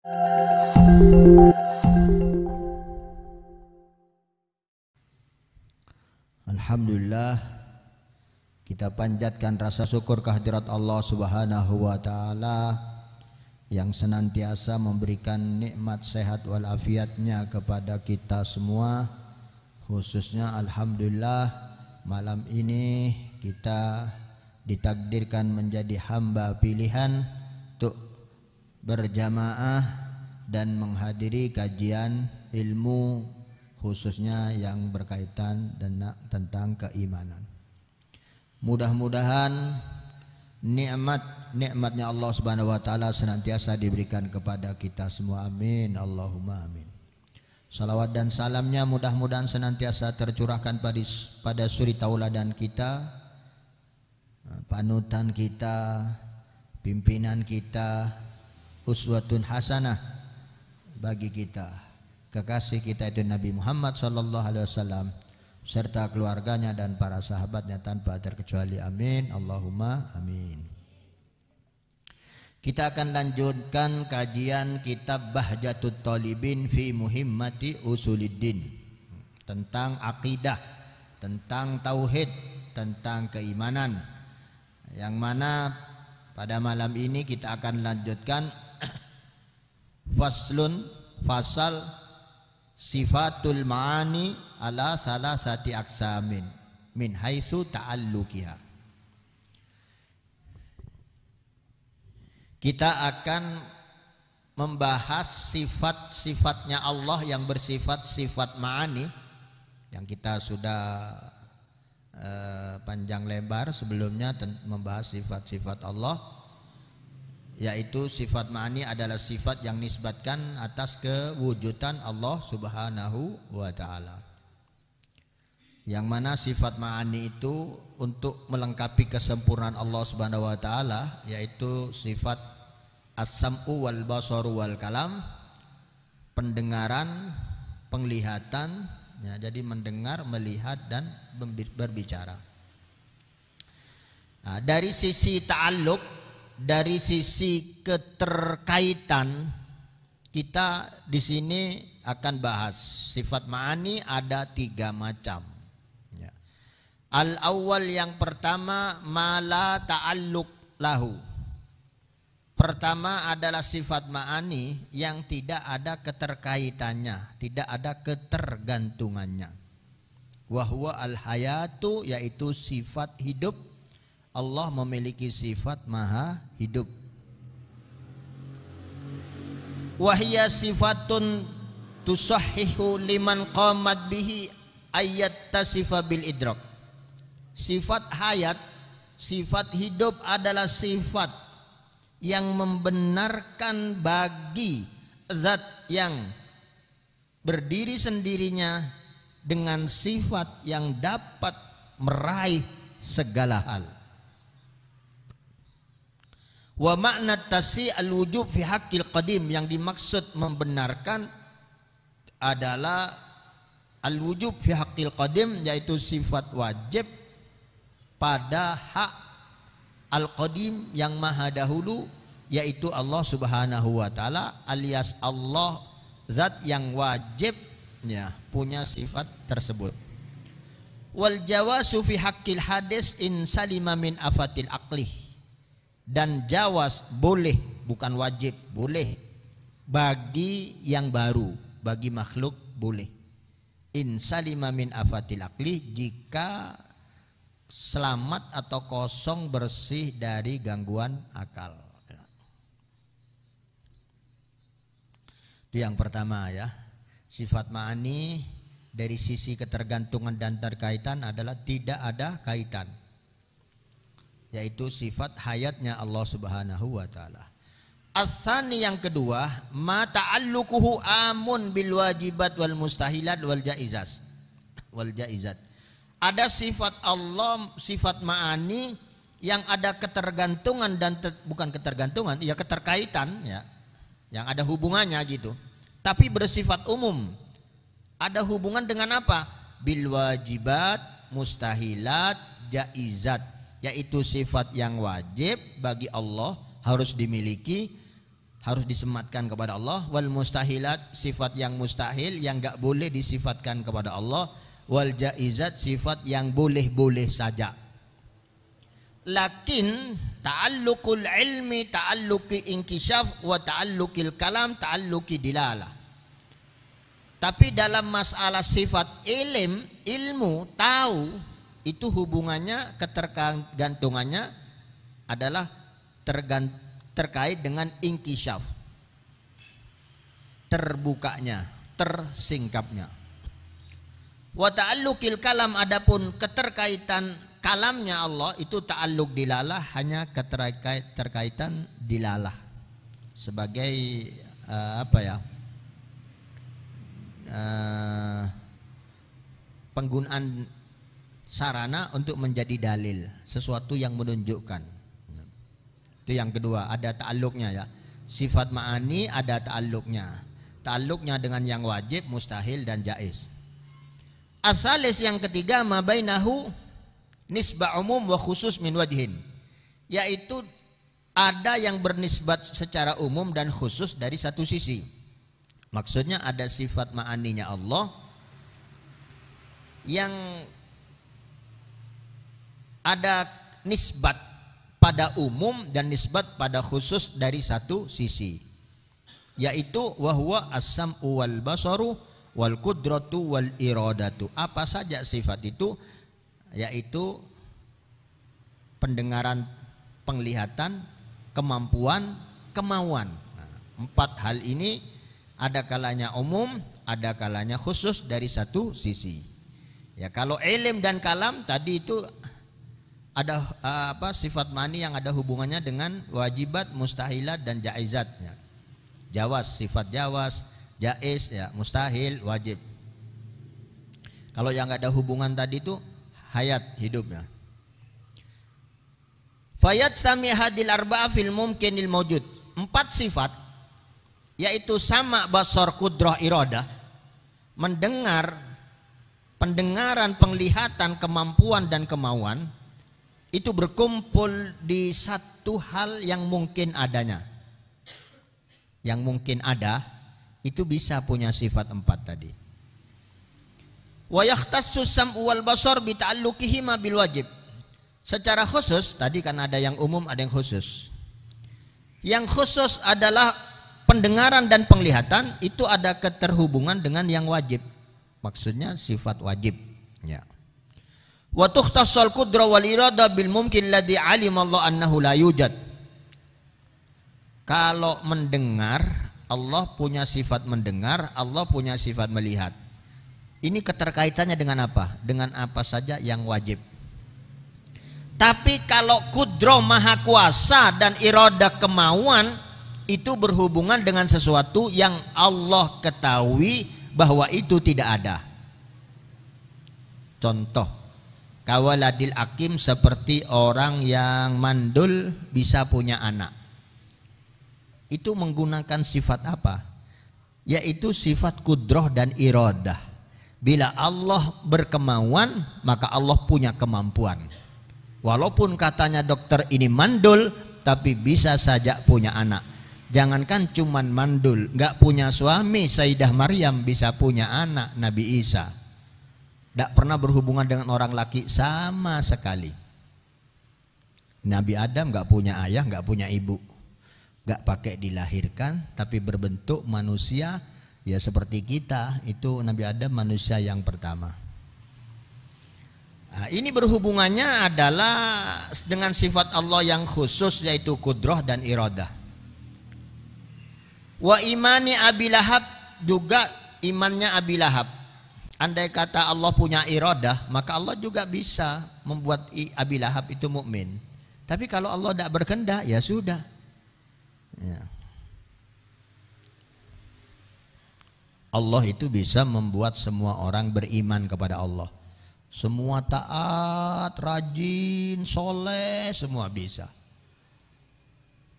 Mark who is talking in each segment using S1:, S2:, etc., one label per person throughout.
S1: Alhamdulillah, kita panjatkan rasa syukur kehadirat Allah Subhanahu wa taala yang senantiasa memberikan nikmat sehat walafiatnya kepada kita semua. Khususnya alhamdulillah malam ini kita ditakdirkan menjadi hamba pilihan untuk berjamaah dan menghadiri kajian ilmu khususnya yang berkaitan tentang keimanan. Mudah-mudahan nikmatnya Allah Subhanahu wa taala senantiasa diberikan kepada kita semua. Amin. Allahumma amin. Salawat dan salamnya mudah-mudahan senantiasa tercurahkan pada suri tauladan kita, panutan kita, pimpinan kita, uswatun hasanah bagi kita, kekasih kita itu Nabi Muhammad sallallahu alaihi wasallam serta keluarganya dan para sahabatnya tanpa terkecuali. Amin. Allahumma amin. Kita akan lanjutkan kajian kitab Bahjatut Talibin fi Muhimmati Usuluddin, tentang akidah, tentang tauhid, tentang keimanan, yang mana pada malam ini kita akan lanjutkan fasal sifatul ma'ani ala salasati aksamin min haitsu ta'alluqiha. Kita akan membahas sifat-sifatnya Allah yang bersifat sifat ma'ani, yang kita sudah panjang lebar sebelumnya membahas sifat-sifat Allah, yaitu sifat ma'ani adalah sifat yang nisbatkan atas kewujudan Allah Subhanahu wa ta'ala, yang mana sifat ma'ani itu untuk melengkapi kesempurnaan Allah Subhanahu wa ta'ala, yaitu sifat as-sam'u wal basaru wal kalam, pendengaran, penglihatan, ya, jadi mendengar, melihat dan berbicara. Nah, dari sisi ta'alluq, dari sisi keterkaitan, kita di sini akan bahas sifat ma'ani ada 3 macam. Ya. Al-awwal, yang pertama, ma la ta'alluq lahu. Pertama adalah sifat ma'ani yang tidak ada keterkaitannya, tidak ada ketergantungannya. Wa huwa al-hayatu, yaitu sifat hidup. Allah memiliki sifat maha hidup. Wahia sifatun tusahhihu liman qamat bihi ayat tasifa bil idrak. Sifat hayat, sifat hidup adalah sifat yang membenarkan bagi zat yang berdiri sendirinya dengan sifat yang dapat meraih segala hal. Wa makna tasi al-wujub fi haqqil qadim, yang dimaksud membenarkan adalah al-wujub fi haqqil qadim, yaitu sifat wajib pada hak al-qadim yang maha dahulu, yaitu Allah Subhanahu wa taala, alias Allah zat yang wajib, ya, punya sifat tersebut. Wal jawazu fi haqqil hadis in salima min afatil aqli, dan jawas boleh, bukan wajib, boleh bagi yang baru, bagi makhluk boleh. In salima min afatil aqli, jika selamat atau kosong bersih dari gangguan akal. Itu yang pertama, ya. Sifat ma'ani dari sisi ketergantungan dan terkaitan adalah tidak ada kaitan, yaitu sifat hayatnya Allah Subhanahu wa taala. As-tsani, yang kedua, ma ta'alluquhu amun bil wajibat wal mustahilat wal jaizat. Ada sifat Allah, sifat ma'ani yang ada ketergantungan dan bukan ketergantungan, ya keterkaitan, ya, yang ada hubungannya gitu, tapi bersifat umum. Ada hubungan dengan apa? Bil wajibat, mustahilat, jaizat, yaitu sifat yang wajib bagi Allah harus dimiliki, harus disematkan kepada Allah. Wal mustahilat, sifat yang mustahil yang enggak boleh disifatkan kepada Allah. Wal jaizat, sifat yang boleh-boleh saja. Lakin ta'alluqul ilmi ta'alluqi inkishaf wa ta'alluqil kalam ta'alluqi dilalah. Tapi dalam masalah sifat ilmu, tahu, itu hubungannya, ketergantungannya adalah terkait dengan inkishaf, terbukanya, tersingkapnya. Wa ta'alluqil kalam, adapun keterkaitan kalamnya Allah itu ta'alluq dilalah, hanya keterkaitan dilalah sebagai penggunaan sarana untuk menjadi dalil, sesuatu yang menunjukkan. Itu yang kedua, ada ta'alluqnya ya. Sifat ma'ani ada ta'alluqnya. Ta'alluqnya dengan yang wajib, mustahil dan jaiz. Asalis yang ketiga, ma bainahu nisbah umum wa khusus min wajhin, yaitu ada yang bernisbat secara umum dan khusus dari satu sisi. Maksudnya ada sifat ma'aninya Allah yang ada nisbat pada umum dan nisbat pada khusus dari satu sisi, yaitu wahwa as-sam'u wal basaru wal qudratu wal iradatu. Apa saja sifat itu? Yaitu pendengaran, penglihatan, kemampuan, kemauan. Empat hal ini ada kalanya umum, ada kalanya khusus dari satu sisi. Ya, kalau ilm dan kalam tadi itu ada sifat mani yang ada hubungannya dengan wajibat, mustahilat dan jaizatnya. Jawaz, sifat jawaz, jaiz ya, mustahil, wajib. Kalau yang nggak ada hubungan tadi itu hayat, hidupnya. Fayat sami hadil arba'a fil mumkinil mawjud. Empat sifat, yaitu sama, basar, kudrah, iradah, mendengar, pendengaran, penglihatan, kemampuan dan kemauan, itu berkumpul di satu hal yang mungkin adanya. Yang mungkin ada itu bisa punya sifat empat tadi. Wa yahtassu sam'u wal basar bi ta'alluqihima bil wajib. Secara khusus tadi kan ada yang umum, ada yang khusus. Yang khusus adalah pendengaran dan penglihatan, itu ada keterhubungan dengan yang wajib. Maksudnya sifat wajib ya. Wa tukhtassal qudrah wal irada bil mumkin ladzi alima Allah annahu la yujad. Kalau mendengar, Allah punya sifat mendengar, Allah punya sifat melihat. Ini keterkaitannya dengan apa? Dengan apa saja yang wajib. Tapi kalau kudrah, maha kuasa, dan irada, kemauan, itu berhubungan dengan sesuatu yang Allah ketahui bahwa itu tidak ada. Contoh, kawaladil akim, seperti orang yang mandul bisa punya anak. Itu menggunakan sifat apa? Yaitu sifat kudrah dan iradah. Bila Allah berkemauan, maka Allah punya kemampuan. Walaupun katanya dokter ini mandul, tapi bisa saja punya anak. Jangankan cuman mandul, nggak punya suami, Sayyidah Maryam bisa punya anak, Nabi Isa. Tidak pernah berhubungan dengan orang laki sama sekali. Nabi Adam nggak punya ayah, nggak punya ibu, nggak pakai dilahirkan, tapi berbentuk manusia ya seperti kita. Itu Nabi Adam manusia yang pertama. Nah, ini berhubungannya adalah dengan sifat Allah yang khusus, yaitu kudrah dan iradah. Wa imani Abi Lahab, juga imannya Abi Lahab. Andai kata Allah punya iradah, maka Allah juga bisa membuat Abi Lahab itu mukmin. Tapi kalau Allah tidak berkehendak, ya sudah. Ya. Allah itu bisa membuat semua orang beriman kepada Allah. Semua taat, rajin, soleh, semua bisa.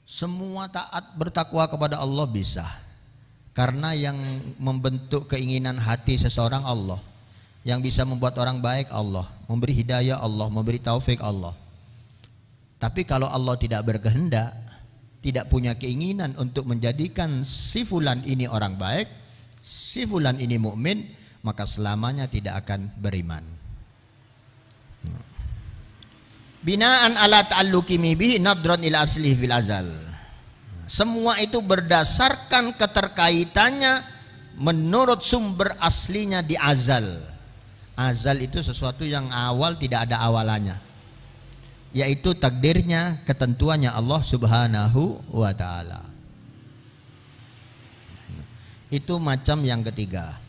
S1: Semua taat, bertakwa kepada Allah bisa. Karena yang membentuk keinginan hati seseorang Allah. Yang bisa membuat orang baik Allah. Memberi hidayah Allah, memberi taufik Allah. Tapi kalau Allah tidak berkehendak, tidak punya keinginan untuk menjadikan si fulan ini orang baik, si fulan ini mukmin, maka selamanya tidak akan beriman. Binaan ala ta'alluqi bihi nadron ila aslihi fil azal. Semua itu berdasarkan keterkaitannya menurut sumber aslinya di azal. Azal itu sesuatu yang awal tidak ada awalannya, yaitu takdirnya, ketentuannya Allah Subhanahu wa ta'ala. Itu macam yang ketiga.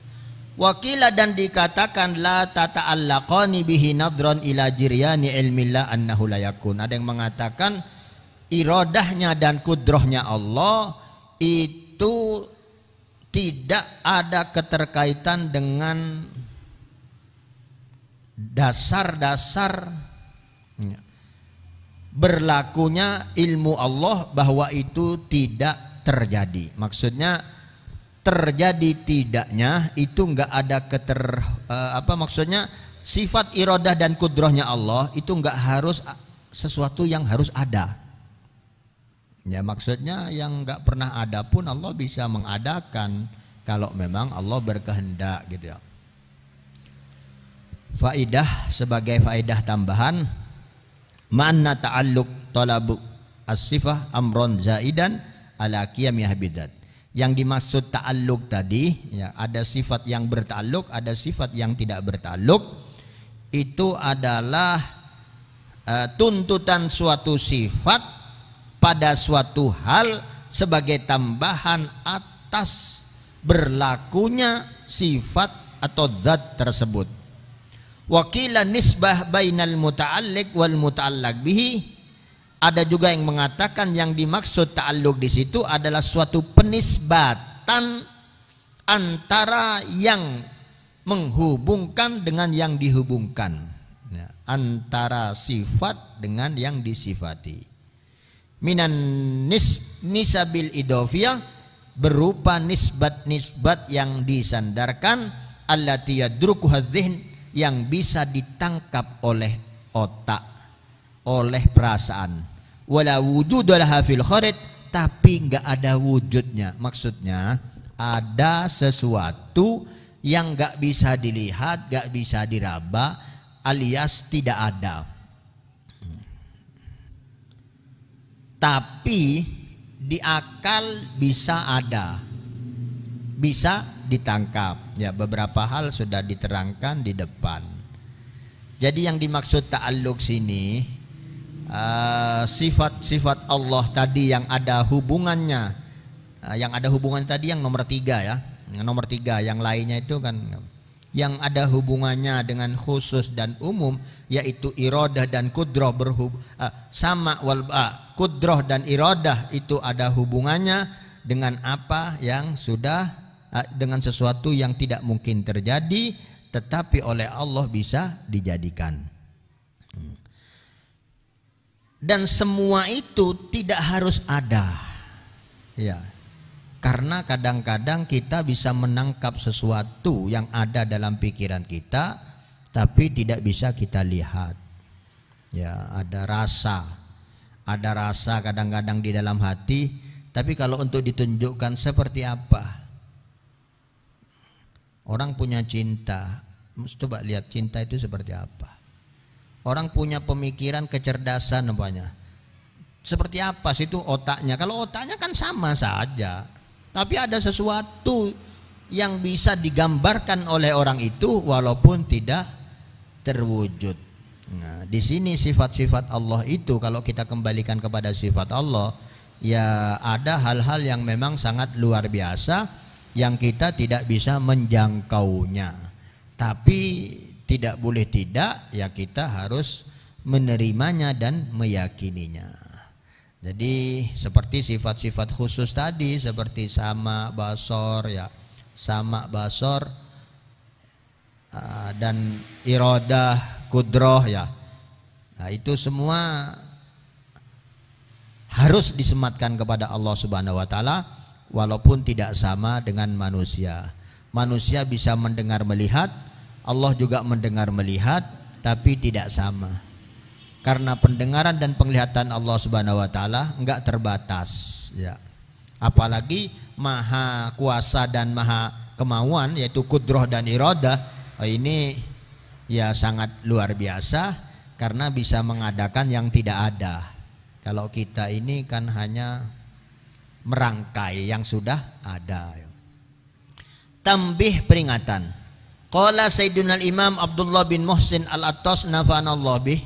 S1: Wakila, dan dikatakan la tata'allaqani bihi nadron ila jiryani ilmillah annahu la yakun. Ada yang mengatakan iradahnya dan kudrohnya Allah itu tidak ada keterkaitan dengan dasar-dasar berlakunya ilmu Allah bahwa itu tidak terjadi. Maksudnya terjadi tidaknya itu enggak ada maksudnya sifat iradah dan kudrohnya Allah itu enggak harus sesuatu yang harus ada. Ya, maksudnya yang enggak pernah ada pun Allah bisa mengadakan kalau memang Allah berkehendak gitu ya. Faidah, sebagai faidah tambahan, ma'anna ta'alluq talabu as-sifah amron zaidan ala qiyamih bidat. Yang dimaksud ta'alluq tadi ya, ada sifat yang berta'alluq, ada sifat yang tidak berta'alluq. Itu adalah tuntutan suatu sifat pada suatu hal sebagai tambahan atas berlakunya sifat atau zat tersebut. Wakila nisbah bainal muta'alliq wal muta'allaq bihi. Ada juga yang mengatakan yang dimaksud ta'alluq di situ adalah suatu penisbatan antara yang menghubungkan dengan yang dihubungkan, ya, antara sifat dengan yang disifati. Minan nisabil idofiyah, berupa nisbat-nisbat yang disandarkan, allati yadrukuha dzihn, yang bisa ditangkap oleh otak, oleh perasaan. Wala wujudalaha fil kharid, tapi enggak ada wujudnya. Maksudnya ada sesuatu yang enggak bisa dilihat, enggak bisa diraba, alias tidak ada. Tapi di akal bisa ada, bisa ditangkap. Ya, beberapa hal sudah diterangkan di depan. Jadi yang dimaksud ta'alluq sini sifat-sifat Allah tadi yang ada hubungannya, yang ada hubungan tadi yang nomor 3 ya, nomor 3. Yang lainnya itu kan yang ada hubungannya dengan khusus dan umum, yaitu iradah dan kudroh sama kudroh dan iradah itu ada hubungannya dengan apa yang sudah dengan sesuatu yang tidak mungkin terjadi tetapi oleh Allah bisa dijadikan. Dan semua itu tidak harus ada, ya. Karena kadang-kadang kita bisa menangkap sesuatu yang ada dalam pikiran kita tapi tidak bisa kita lihat. Ya, ada rasa kadang-kadang di dalam hati, tapi kalau untuk ditunjukkan seperti apa? Orang punya cinta, coba lihat cinta itu seperti apa. Orang punya pemikiran, kecerdasan umpamanya. Seperti apa sih itu otaknya? Kalau otaknya kan sama saja. Tapi ada sesuatu yang bisa digambarkan oleh orang itu walaupun tidak terwujud. Nah, di sini sifat-sifat Allah itu kalau kita kembalikan kepada sifat Allah, ya ada hal-hal yang memang sangat luar biasa yang kita tidak bisa menjangkaunya. Tapi tidak boleh tidak, ya kita harus menerimanya dan meyakininya. Jadi seperti sifat-sifat khusus tadi, seperti sama basor ya, sama basor dan iradah, kudroh ya. Nah, itu semua harus disematkan kepada Allah Subhanahu wa taala walaupun tidak sama dengan manusia. Manusia bisa mendengar melihat, Allah juga mendengar melihat, tapi tidak sama. Karena pendengaran dan penglihatan Allah Subhanahu wa taala enggak terbatas, ya. Apalagi maha kuasa dan maha kemauan, yaitu kudroh dan iradah, ini ya sangat luar biasa karena bisa mengadakan yang tidak ada. Kalau kita ini kan hanya merangkai yang sudah ada. Tambih peringatan. Qala Sayyiduna Imam Abdullah bin Muhsin Al-Attas nafa'anallahu bih.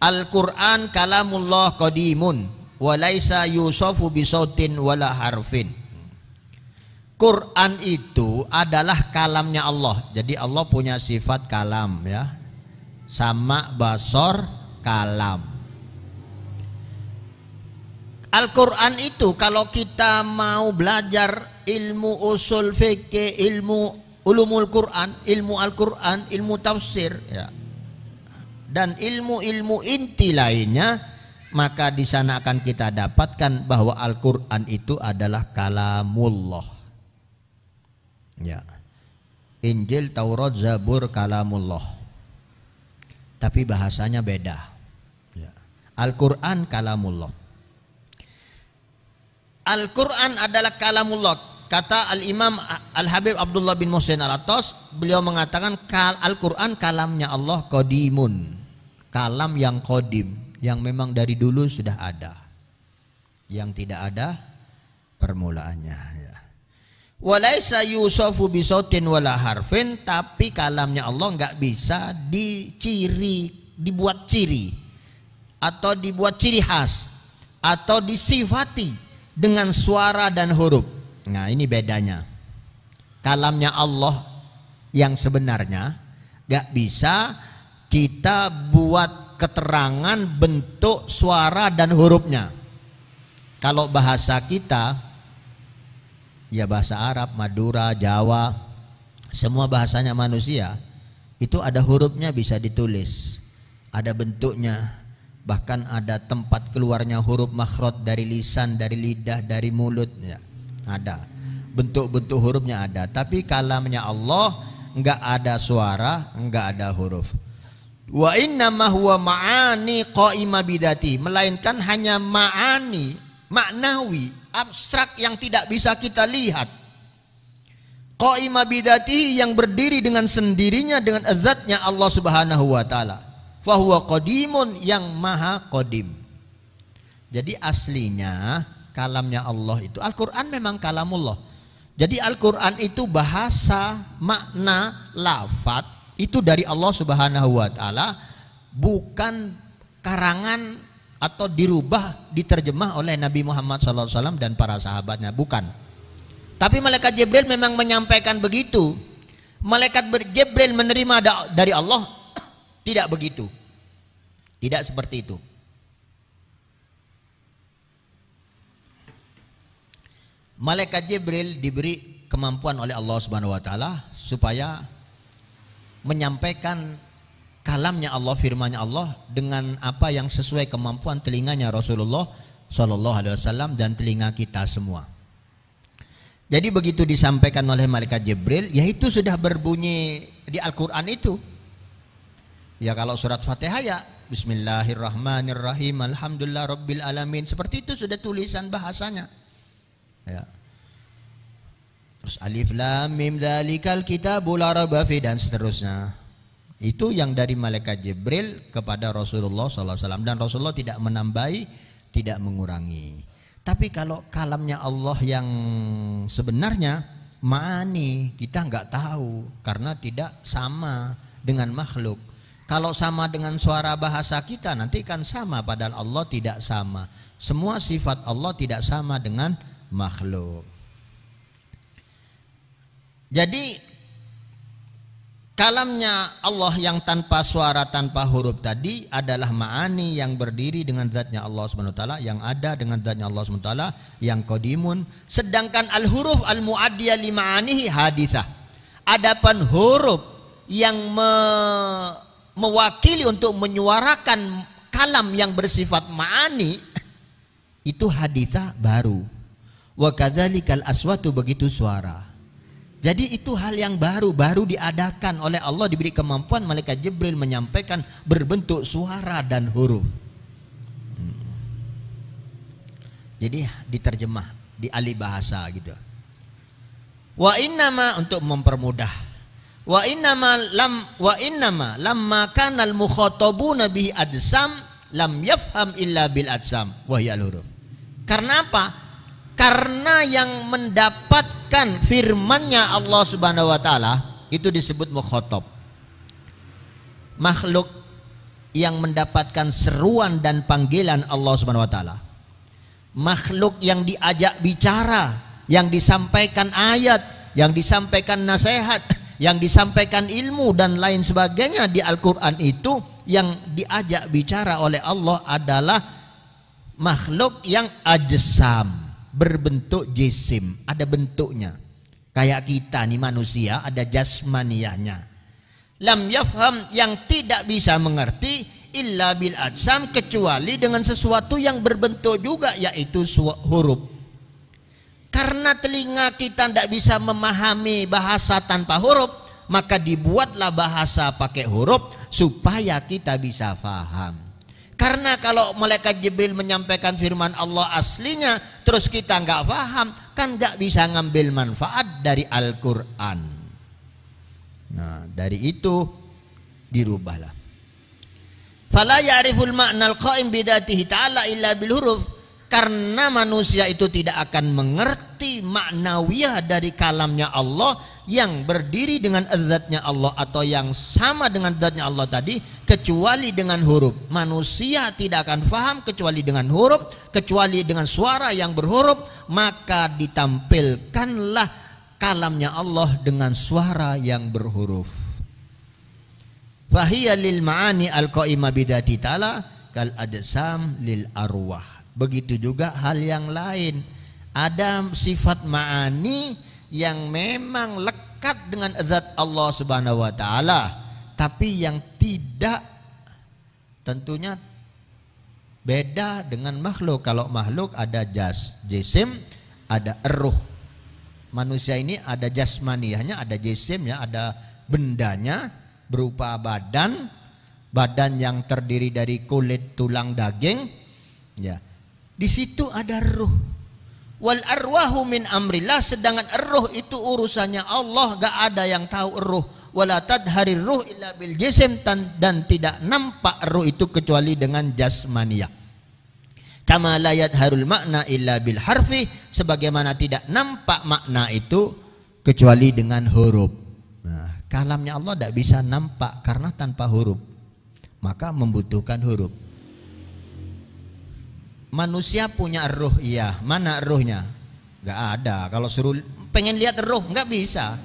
S1: Al-Quran kalamullah qadimun wa laisa yusafu bisautin wala harfin. Quran itu adalah kalamnya Allah. Jadi Allah punya sifat kalam, ya. Sama basor kalam. Al-Quran itu kalau kita mau belajar ilmu usul fikih, ilmu ulumul Quran, ilmu Al-Quran, ilmu tafsir, ya, dan ilmu-ilmu inti lainnya, maka di sana akan kita dapatkan bahwa Al-Quran itu adalah kalamullah. Ya. Injil, Taurat, Zabur kalamullah. Tapi bahasanya beda. Ya. Al-Quran kalamullah. Al-Quran adalah kalamullah. Kata Al-Imam Al-Habib Abdullah bin Muhsin Al-Attas, beliau mengatakan Al-Quran kalamnya Allah qadimun. Kalam yang qadim, yang memang dari dulu sudah ada, yang tidak ada permulaannya, ya. Walaisa yusafu bisautin wala harfin, tapi kalamnya Allah nggak bisa dibuat ciri atau dibuat ciri khas atau disifati dengan suara dan huruf. Nah, ini bedanya. Kalamnya Allah yang sebenarnya nggak bisa kita buat keterangan bentuk suara dan hurufnya. Kalau bahasa kita, ya bahasa Arab, Madura, Jawa, semua bahasanya manusia, itu ada hurufnya bisa ditulis, ada bentuknya, bahkan ada tempat keluarnya huruf makhraj dari lisan, dari lidah, dari mulut, ya. Ada bentuk-bentuk hurufnya ada. Tapi kalamnya Allah enggak ada suara, enggak ada huruf. Wa innama huwa ma'ani qaima bidati, melainkan hanya ma'ani, maknawi, abstrak yang tidak bisa kita lihat. Qaima bidati, yang berdiri dengan sendirinya dengan zatnya Allah Subhanahu wa taala. Fa huwa qadimun, yang maha qadim. Jadi aslinya kalamnya Allah itu, Al-Quran memang kalamullah. Jadi Al-Quran itu bahasa, makna, lafaz itu dari Allah Subhanahu wa taala, bukan karangan atau dirubah, diterjemah oleh Nabi Muhammad SAW dan para sahabatnya, bukan. Tapi malaikat Jibril memang menyampaikan begitu. Malaikat Jibril menerima dari Allah tidak begitu. Tidak seperti itu. Malaikat Jibril diberi kemampuan oleh Allah Subhanahu wa taala supaya menyampaikan kalamnya Allah, firman-Nya Allah dengan apa yang sesuai kemampuan telinganya Rasulullah Shallallahu Alaihi Wasallam dan telinga kita semua. Jadi begitu disampaikan oleh malaikat Jibril, yaitu sudah berbunyi di Al-Quran itu. Ya kalau surat Fatihah ya Bismillahirrahmanirrahim, Alhamdulillah Rabbil Alamin, seperti itu sudah tulisan bahasanya. Ya. Terus alif lam mim dzalikal kitabul la raiba fi, dan seterusnya. Itu yang dari malaikat Jibril kepada Rasulullah SAW, dan Rasulullah tidak menambahi, tidak mengurangi. Tapi kalau kalamnya Allah yang sebenarnya, ma'ani, kita nggak tahu karena tidak sama dengan makhluk. Kalau sama dengan suara bahasa kita nanti kan sama, padahal Allah tidak sama. Semua sifat Allah tidak sama dengan makhluk. Jadi kalamnya Allah yang tanpa suara, tanpa huruf tadi adalah ma'ani yang berdiri dengan zatnya Allah SWT, yang ada dengan zatnya Allah SWT, yang qadimun. Sedangkan al-huruf al-mu'addiyah li ma'anihi hadithah. Adapun huruf yang mewakili untuk menyuarakan kalam yang bersifat ma'ani itu hadithah baru. Wa kadzalikal aswatu, begitu suara. Jadi itu hal yang baru diadakan oleh Allah, diberi kemampuan malaikat Jibril menyampaikan berbentuk suara dan huruf. Jadi diterjemah, dialih bahasa gitu. Wa innama, untuk mempermudah. Wa innama lamma kana al mukhatabuna bihi adsam lam yafham illa bil adsam wa hiya al huruf. Karena apa? Karena yang mendapatkan firman-Nya Allah Subhanahu wa taala itu disebut mukhatab. Makhluk yang mendapatkan seruan dan panggilan Allah Subhanahu wa taala. Makhluk yang diajak bicara, yang disampaikan ayat, yang disampaikan nasihat, yang disampaikan ilmu dan lain sebagainya di Al-Qur'an, itu yang diajak bicara oleh Allah adalah makhluk yang ajsam, berbentuk jisim, ada bentuknya. Kayak kita nih manusia, ada jasmaniyahnya. Lam yafham, yang tidak bisa mengerti, illa bil ajsam, kecuali dengan sesuatu yang berbentuk juga, yaitu huruf. Karena telinga kita tidak bisa memahami bahasa tanpa huruf, maka dibuatlah bahasa pakai huruf supaya kita bisa faham. Karena kalau malaikat Jibril menyampaikan firman Allah aslinya terus kita nggak paham, kan nggak bisa ngambil manfaat dari Al-Quran. Nah, dari itu dirubahlah. Fala ya'riful ma'nal qa'im bidatihi ta'ala illa bil huruf. Karena manusia itu tidak akan mengerti maknawiyah dari kalamnya Allah yang berdiri dengan zat-Nya Allah atau yang sama dengan zat-Nya Allah tadi, kecuali dengan huruf. Manusia tidak akan faham kecuali dengan huruf, kecuali dengan suara yang berhuruf. Maka ditampilkanlah kalamnya Allah dengan suara yang berhuruf. Fahiya lil ma'ani al-qa'imah bidati ta'ala kal adsam lil arwah. Begitu juga hal yang lain. Ada sifat ma'ani yang memang lekat dengan zat Allah Subhanahu wa taala, tapi yang tidak, tentunya beda dengan makhluk. Kalau makhluk ada jisim, ada ruh. Manusia ini ada jasmaniyahnya, ada jisimnya, ada bendanya berupa badan yang terdiri dari kulit, tulang, daging. Ya. Di situ ada ruh. Wal arwahu min amrillah, sedangkan ruh itu urusannya Allah, gak ada yang tahu ruh. Wala tadharir ruh illa bil jisim, dan tidak nampak ruh itu kecuali dengan jasmaniyah. Kama la yadharul makna illa bil harfi, sebagaimana tidak nampak makna itu kecuali dengan huruf. Nah, kalamnya Allah tidak bisa nampak karena tanpa huruf, maka membutuhkan huruf. Manusia punya ruh, iya. Mana ruhnya? Gak ada. Kalau suruh pengen lihat ruh, gak bisa.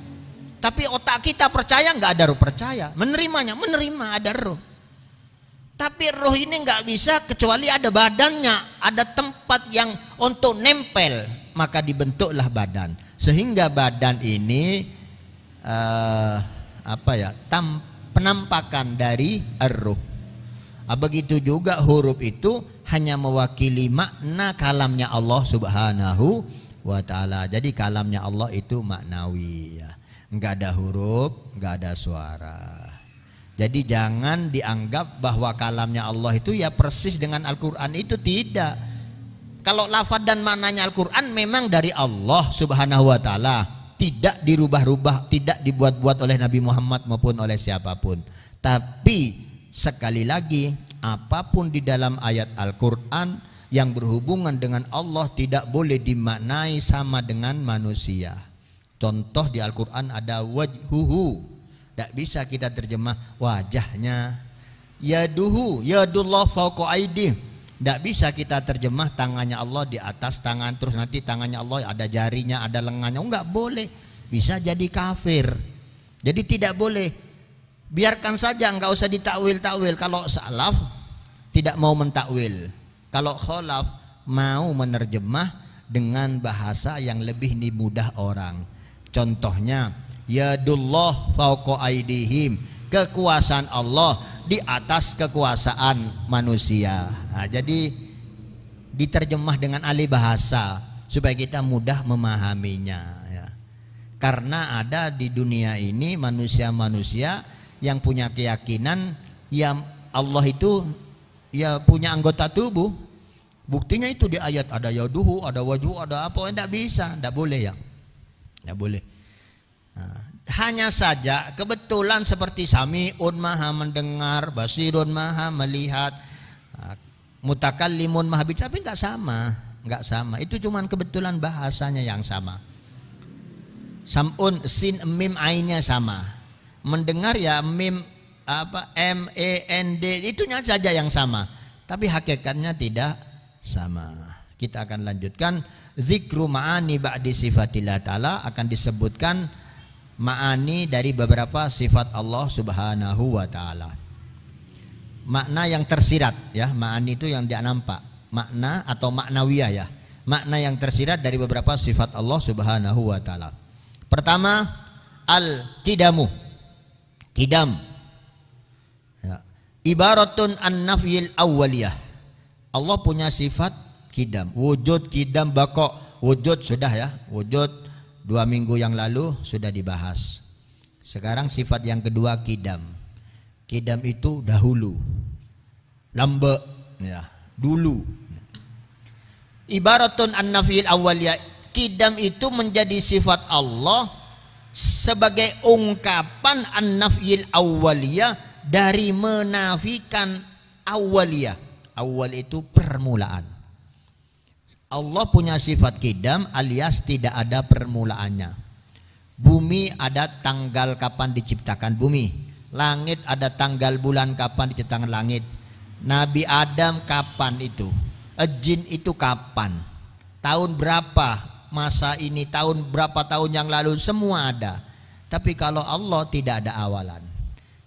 S1: Tapi otak kita percaya, gak ada ruh, percaya. Menerimanya, menerima ada ruh. Tapi ruh ini gak bisa kecuali ada badannya, ada tempat yang untuk nempel, maka dibentuklah badan. Sehingga badan ini penampakan dari ruh. Begitu juga huruf itu hanya mewakili makna kalamnya Allah Subhanahu wa ta'ala. Jadi kalamnya Allah itu maknawi, ya. Enggak ada huruf, enggak ada suara. Jadi jangan dianggap bahwa kalamnya Allah itu ya persis dengan Al-Quran, itu tidak. Kalau lafaz dan maknanya Al-Quran memang dari Allah Subhanahu wa ta'ala, tidak dirubah-rubah, tidak dibuat-buat oleh Nabi Muhammad maupun oleh siapapun. Tapi sekali lagi, apapun di dalam ayat Al-Quran yang berhubungan dengan Allah tidak boleh dimaknai sama dengan manusia. Contoh di Al-Quran ada wajhuhu, tidak bisa kita terjemah wajahnya. Yaduhu, yadullah fawqa aidih, tidak bisa kita terjemah tangannya Allah di atas tangan, terus nanti tangannya Allah ada jarinya, ada lengannya. Enggak boleh, bisa jadi kafir. Jadi tidak boleh. Biarkan saja, enggak usah ditakwil-takwil. Kalau salaf tidak mau mentakwil, kalau khalaf mau menerjemah dengan bahasa yang lebih mudah orang. Contohnya, yadullah fawqa aidihim, kekuasaan Allah di atas kekuasaan manusia. Nah, jadi diterjemah dengan alih bahasa supaya kita mudah memahaminya, ya. Karena ada di dunia ini manusia-manusia yang punya keyakinan yang Allah itu ya punya anggota tubuh. Buktinya itu di ayat ada yaduhu, ada wajhu, ada apa, tidak bisa, tidak boleh ya, tidak boleh. Nah, hanya saja kebetulan seperti sami'un maha mendengar, basirun maha melihat, mutakallimun maha bicara, tapi nggak sama, nggak sama. Itu cuman kebetulan bahasanya yang sama. Sam'un sin mim ainnya sama. Mendengar ya mim apa m e n d itunya saja yang sama, tapi hakikatnya tidak sama. Kita akan lanjutkan zikru ma'ani ba'di sifatillah ta'ala, akan disebutkan ma'ani dari beberapa sifat Allah Subhanahu wa taala. Makna yang tersirat ya, ma'ani itu yang dia nampak, makna atau maknawiyah ya. Makna yang tersirat dari beberapa sifat Allah Subhanahu wa taala. Pertama, al-kidamu. Kidam. Ya. Ibaratun an-nafyil awwaliyah. Allah punya sifat kidam, wujud, kidam, bako. Wujud sudah ya, wujud 2 minggu yang lalu sudah dibahas. Sekarang sifat yang kedua kidam. Kidam itu dahulu, lambe, ya, dulu. Ibaratun an-nafyil awwaliyah. Kidam itu menjadi sifat Allah sebagai ungkapan an-nafyil awwaliyah dari menafikan awwaliyah. Awal itu permulaan. Allah punya sifat kidam alias tidak ada permulaannya. Bumi ada tanggal kapan diciptakan bumi. Langit ada tanggal bulan kapan diciptakan langit. Nabi Adam kapan itu? Jin itu kapan? Tahun berapa? Masa ini tahun berapa tahun yang lalu semua ada. Tapi kalau Allah tidak ada awalan.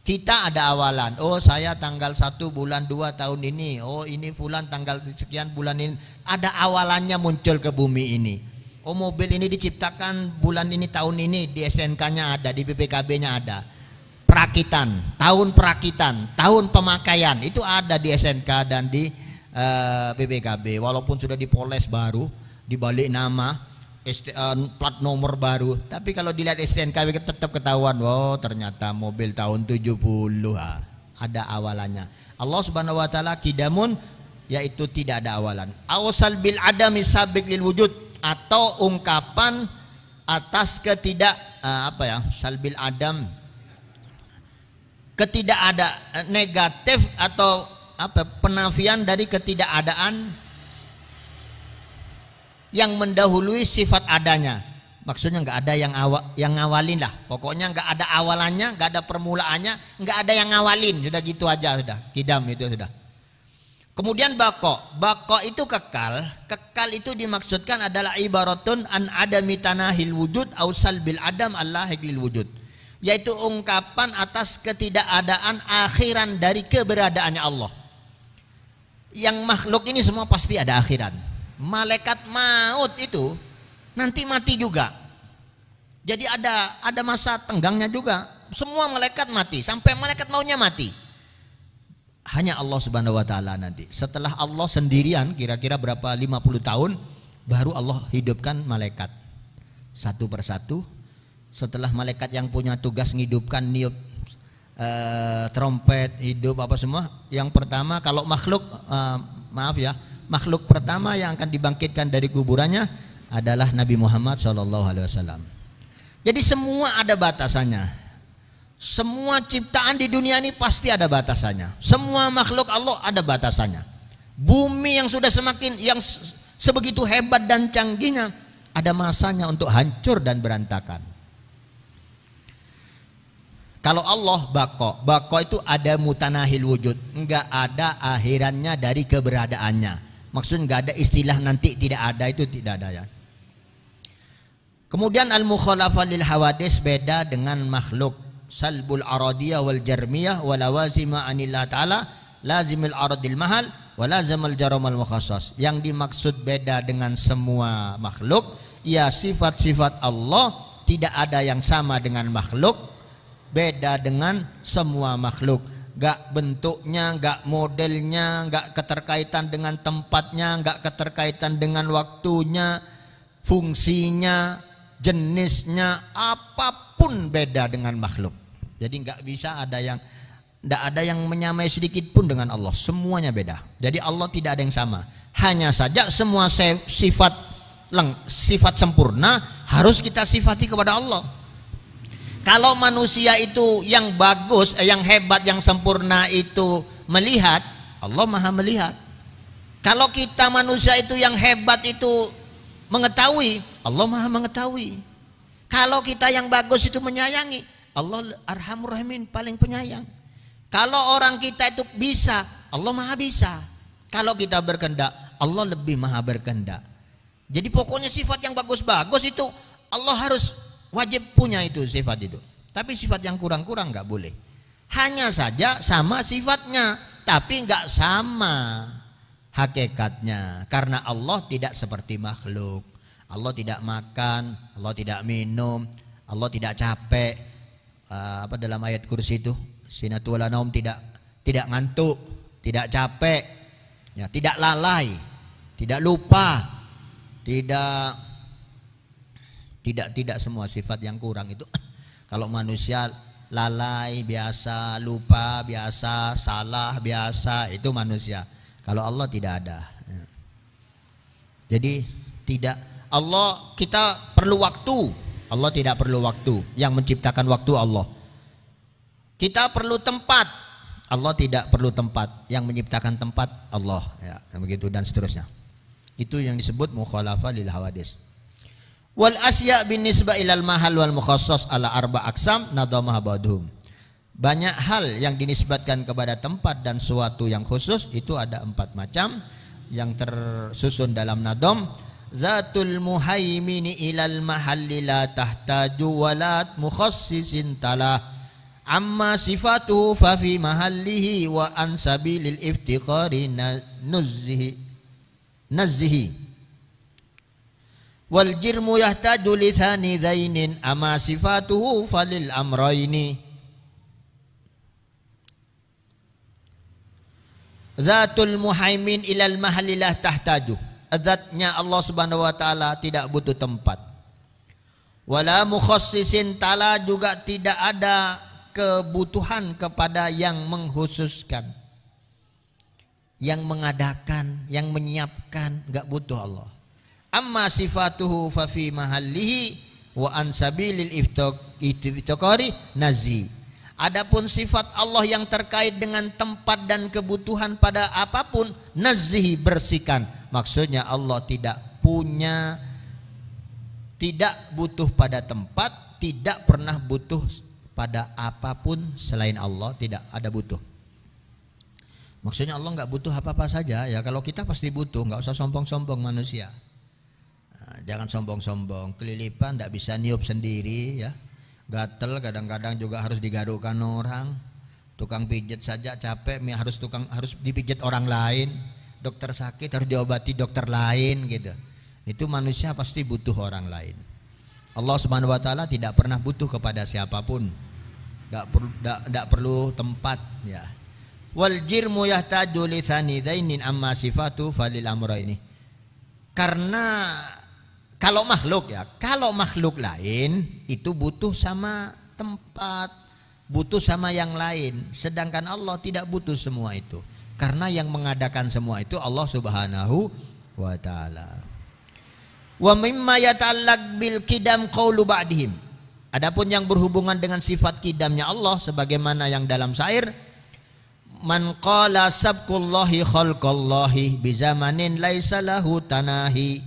S1: Kita ada awalan. Oh saya tanggal 1 bulan 2 tahun ini. Oh ini fulan tanggal sekian bulan ini. Ada awalannya muncul ke bumi ini. Oh mobil ini diciptakan bulan ini tahun ini. Di SNK-nya ada, di BPKB-nya ada. Perakitan, tahun perakitan, tahun pemakaian itu ada di SNK dan di BPKB. Walaupun sudah dipoles baru, dibalik nama, plat nomor baru, tapi kalau dilihat STNK tetap ketahuan, oh ternyata mobil tahun 70, ada awalannya. Allah Subhanahu wa taala kidamun, yaitu tidak ada awalan. Awsal bil adami sabiq lil wujud, atau ungkapan atas ketidak salbil adam, ketidak ada, negatif atau penafian dari ketidakadaan yang mendahului sifat adanya. Maksudnya nggak ada yang ngawalin lah. Pokoknya nggak ada awalannya, nggak ada permulaannya, nggak ada yang ngawalin. Sudah gitu aja sudah. Kidam itu sudah. Kemudian bako. Bako itu kekal. Kekal itu dimaksudkan adalah ibaratun an adami tanahil wujud ausal bil adam Allah lil wujud. Yaitu ungkapan atas ketidakadaan akhiran dari keberadaannya Allah. Yang makhluk ini semua pasti ada akhiran. Malaikat maut itu nanti mati juga. Jadi ada masa tenggangnya juga. Semua malaikat mati, sampai malaikat mautnya mati. Hanya Allah Subhanahu wa taala nanti. Setelah Allah sendirian kira-kira berapa 50 tahun baru Allah hidupkan malaikat satu persatu. Setelah malaikat yang punya tugas menghidupkan niup trompet, hidup apa semua. Yang pertama kalau makhluk makhluk pertama yang akan dibangkitkan dari kuburannya adalah Nabi Muhammad SAW. Jadi semua ada batasannya. Semua ciptaan di dunia ini pasti ada batasannya. Semua makhluk Allah ada batasannya. Bumi yang sudah yang sebegitu hebat dan canggihnya, ada masanya untuk hancur dan berantakan. Kalau Allah bako itu ada mutanahil wujud, enggak ada akhirannya dari keberadaannya. Maksudnya nggak ada istilah nanti tidak ada, itu tidak ada ya. Kemudian al-mukhalafah lil hawadis beda dengan makhluk. Salbul aradiyah wal jarmiyah wa lawazima anillah ta'ala lazimil aradil mahal wa lazamal jaramal mukhassas. Yang dimaksud beda dengan semua makhluk, ya sifat-sifat Allah tidak ada yang sama dengan makhluk, beda dengan semua makhluk. Gak bentuknya, gak modelnya, gak keterkaitan dengan tempatnya, gak keterkaitan dengan waktunya, fungsinya, jenisnya apapun beda dengan makhluk. Jadi nggak ada yang menyamai sedikit pun dengan Allah. Semuanya beda. Jadi Allah tidak ada yang sama. Hanya saja semua sifat sempurna harus kita sifati kepada Allah. Kalau manusia itu yang bagus, yang hebat, yang sempurna itu melihat, Allah maha melihat. Kalau kita manusia itu yang hebat itu mengetahui, Allah maha mengetahui. Kalau kita yang bagus itu menyayangi, Allah Arhamur Rahimin, paling penyayang. Kalau orang kita itu bisa, Allah maha bisa. Kalau kita berkehendak, Allah lebih maha berkehendak. Jadi pokoknya sifat yang bagus-bagus itu Allah harus wajib punya itu sifat itu. Tapi sifat yang kurang-kurang nggak boleh. Hanya saja sama sifatnya, tapi nggak sama hakikatnya. Karena Allah tidak seperti makhluk. Allah tidak makan, Allah tidak minum, Allah tidak capek. Apa dalam ayat kursi itu? Sinatu wala naum, tidak ngantuk, tidak capek, ya, tidak lalai, tidak lupa, tidak semua sifat yang kurang itu. Kalau manusia lalai biasa, lupa biasa, salah biasa, itu manusia. Kalau Allah tidak ada. Jadi tidak, Allah kita perlu waktu, Allah tidak perlu waktu. Yang menciptakan waktu Allah. Kita perlu tempat, Allah tidak perlu tempat. Yang menciptakan tempat Allah, ya, begitu dan seterusnya. Itu yang disebut mukhalafah lil hawadis. Wal asya bin nisbah ilal mahal wal mukhassas ala arba aqsam nadamah ba'dhum. Banyak hal yang dinisbatkan kepada tempat dan suatu yang khusus itu ada 4 macam yang tersusun dalam nadam. Zatul muhaimini ilal mahalli la tahtaju walat mukhassisin talah amma sifatuhu fa fi mahallihi wa an sabilil iftiqari nazzihi wal jirmu yahtaju li thani dhainin amma sifatuhu falil amrayni. Zatul muhaimin ilal mahalli la tahtaju, zatnya Allah subhanahu wa ta'ala tidak butuh tempat. Wala mukhassisin ta'ala, juga tidak ada kebutuhan kepada yang mengkhususkan, yang mengadakan, yang menyiapkan, enggak butuh Allah. Amma sifatuhu fa fi mahallihi wa an sabilil iftiqari nazi. Adapun sifat Allah yang terkait dengan tempat dan kebutuhan pada apapun, nazih, bersihkan. Maksudnya Allah tidak butuh pada tempat, tidak pernah butuh pada apapun selain Allah, tidak ada butuh. Maksudnya Allah nggak butuh apa-apa saja ya. Kalau kita pasti butuh, nggak usah sombong-sombong manusia. Nah, jangan sombong-sombong, kelilipan nggak bisa niup sendiri ya. Gatel kadang-kadang juga harus digarukkan orang. Tukang pijat saja capek, harus dipijat orang lain. Dokter sakit harus diobati dokter lain gitu. Itu manusia pasti butuh orang lain. Allah Subhanahu wa taala tidak pernah butuh kepada siapapun. Tidak perlu tempat ya. Wal jirmu yahtaju li thanidainin amma sifatu falil amrayni. Karena kalau makhluk lain itu butuh sama tempat, butuh sama yang lain. Sedangkan Allah tidak butuh semua itu. Karena yang mengadakan semua itu Allah Subhanahu wa taala. Wa mimma yata'allaq bil qidam qaulu ba'dihim. Adapun yang berhubungan dengan sifat qidamnya Allah sebagaimana yang dalam syair, man qala sabqullahi khalqallahi bi zamanin laisa lahu tanahi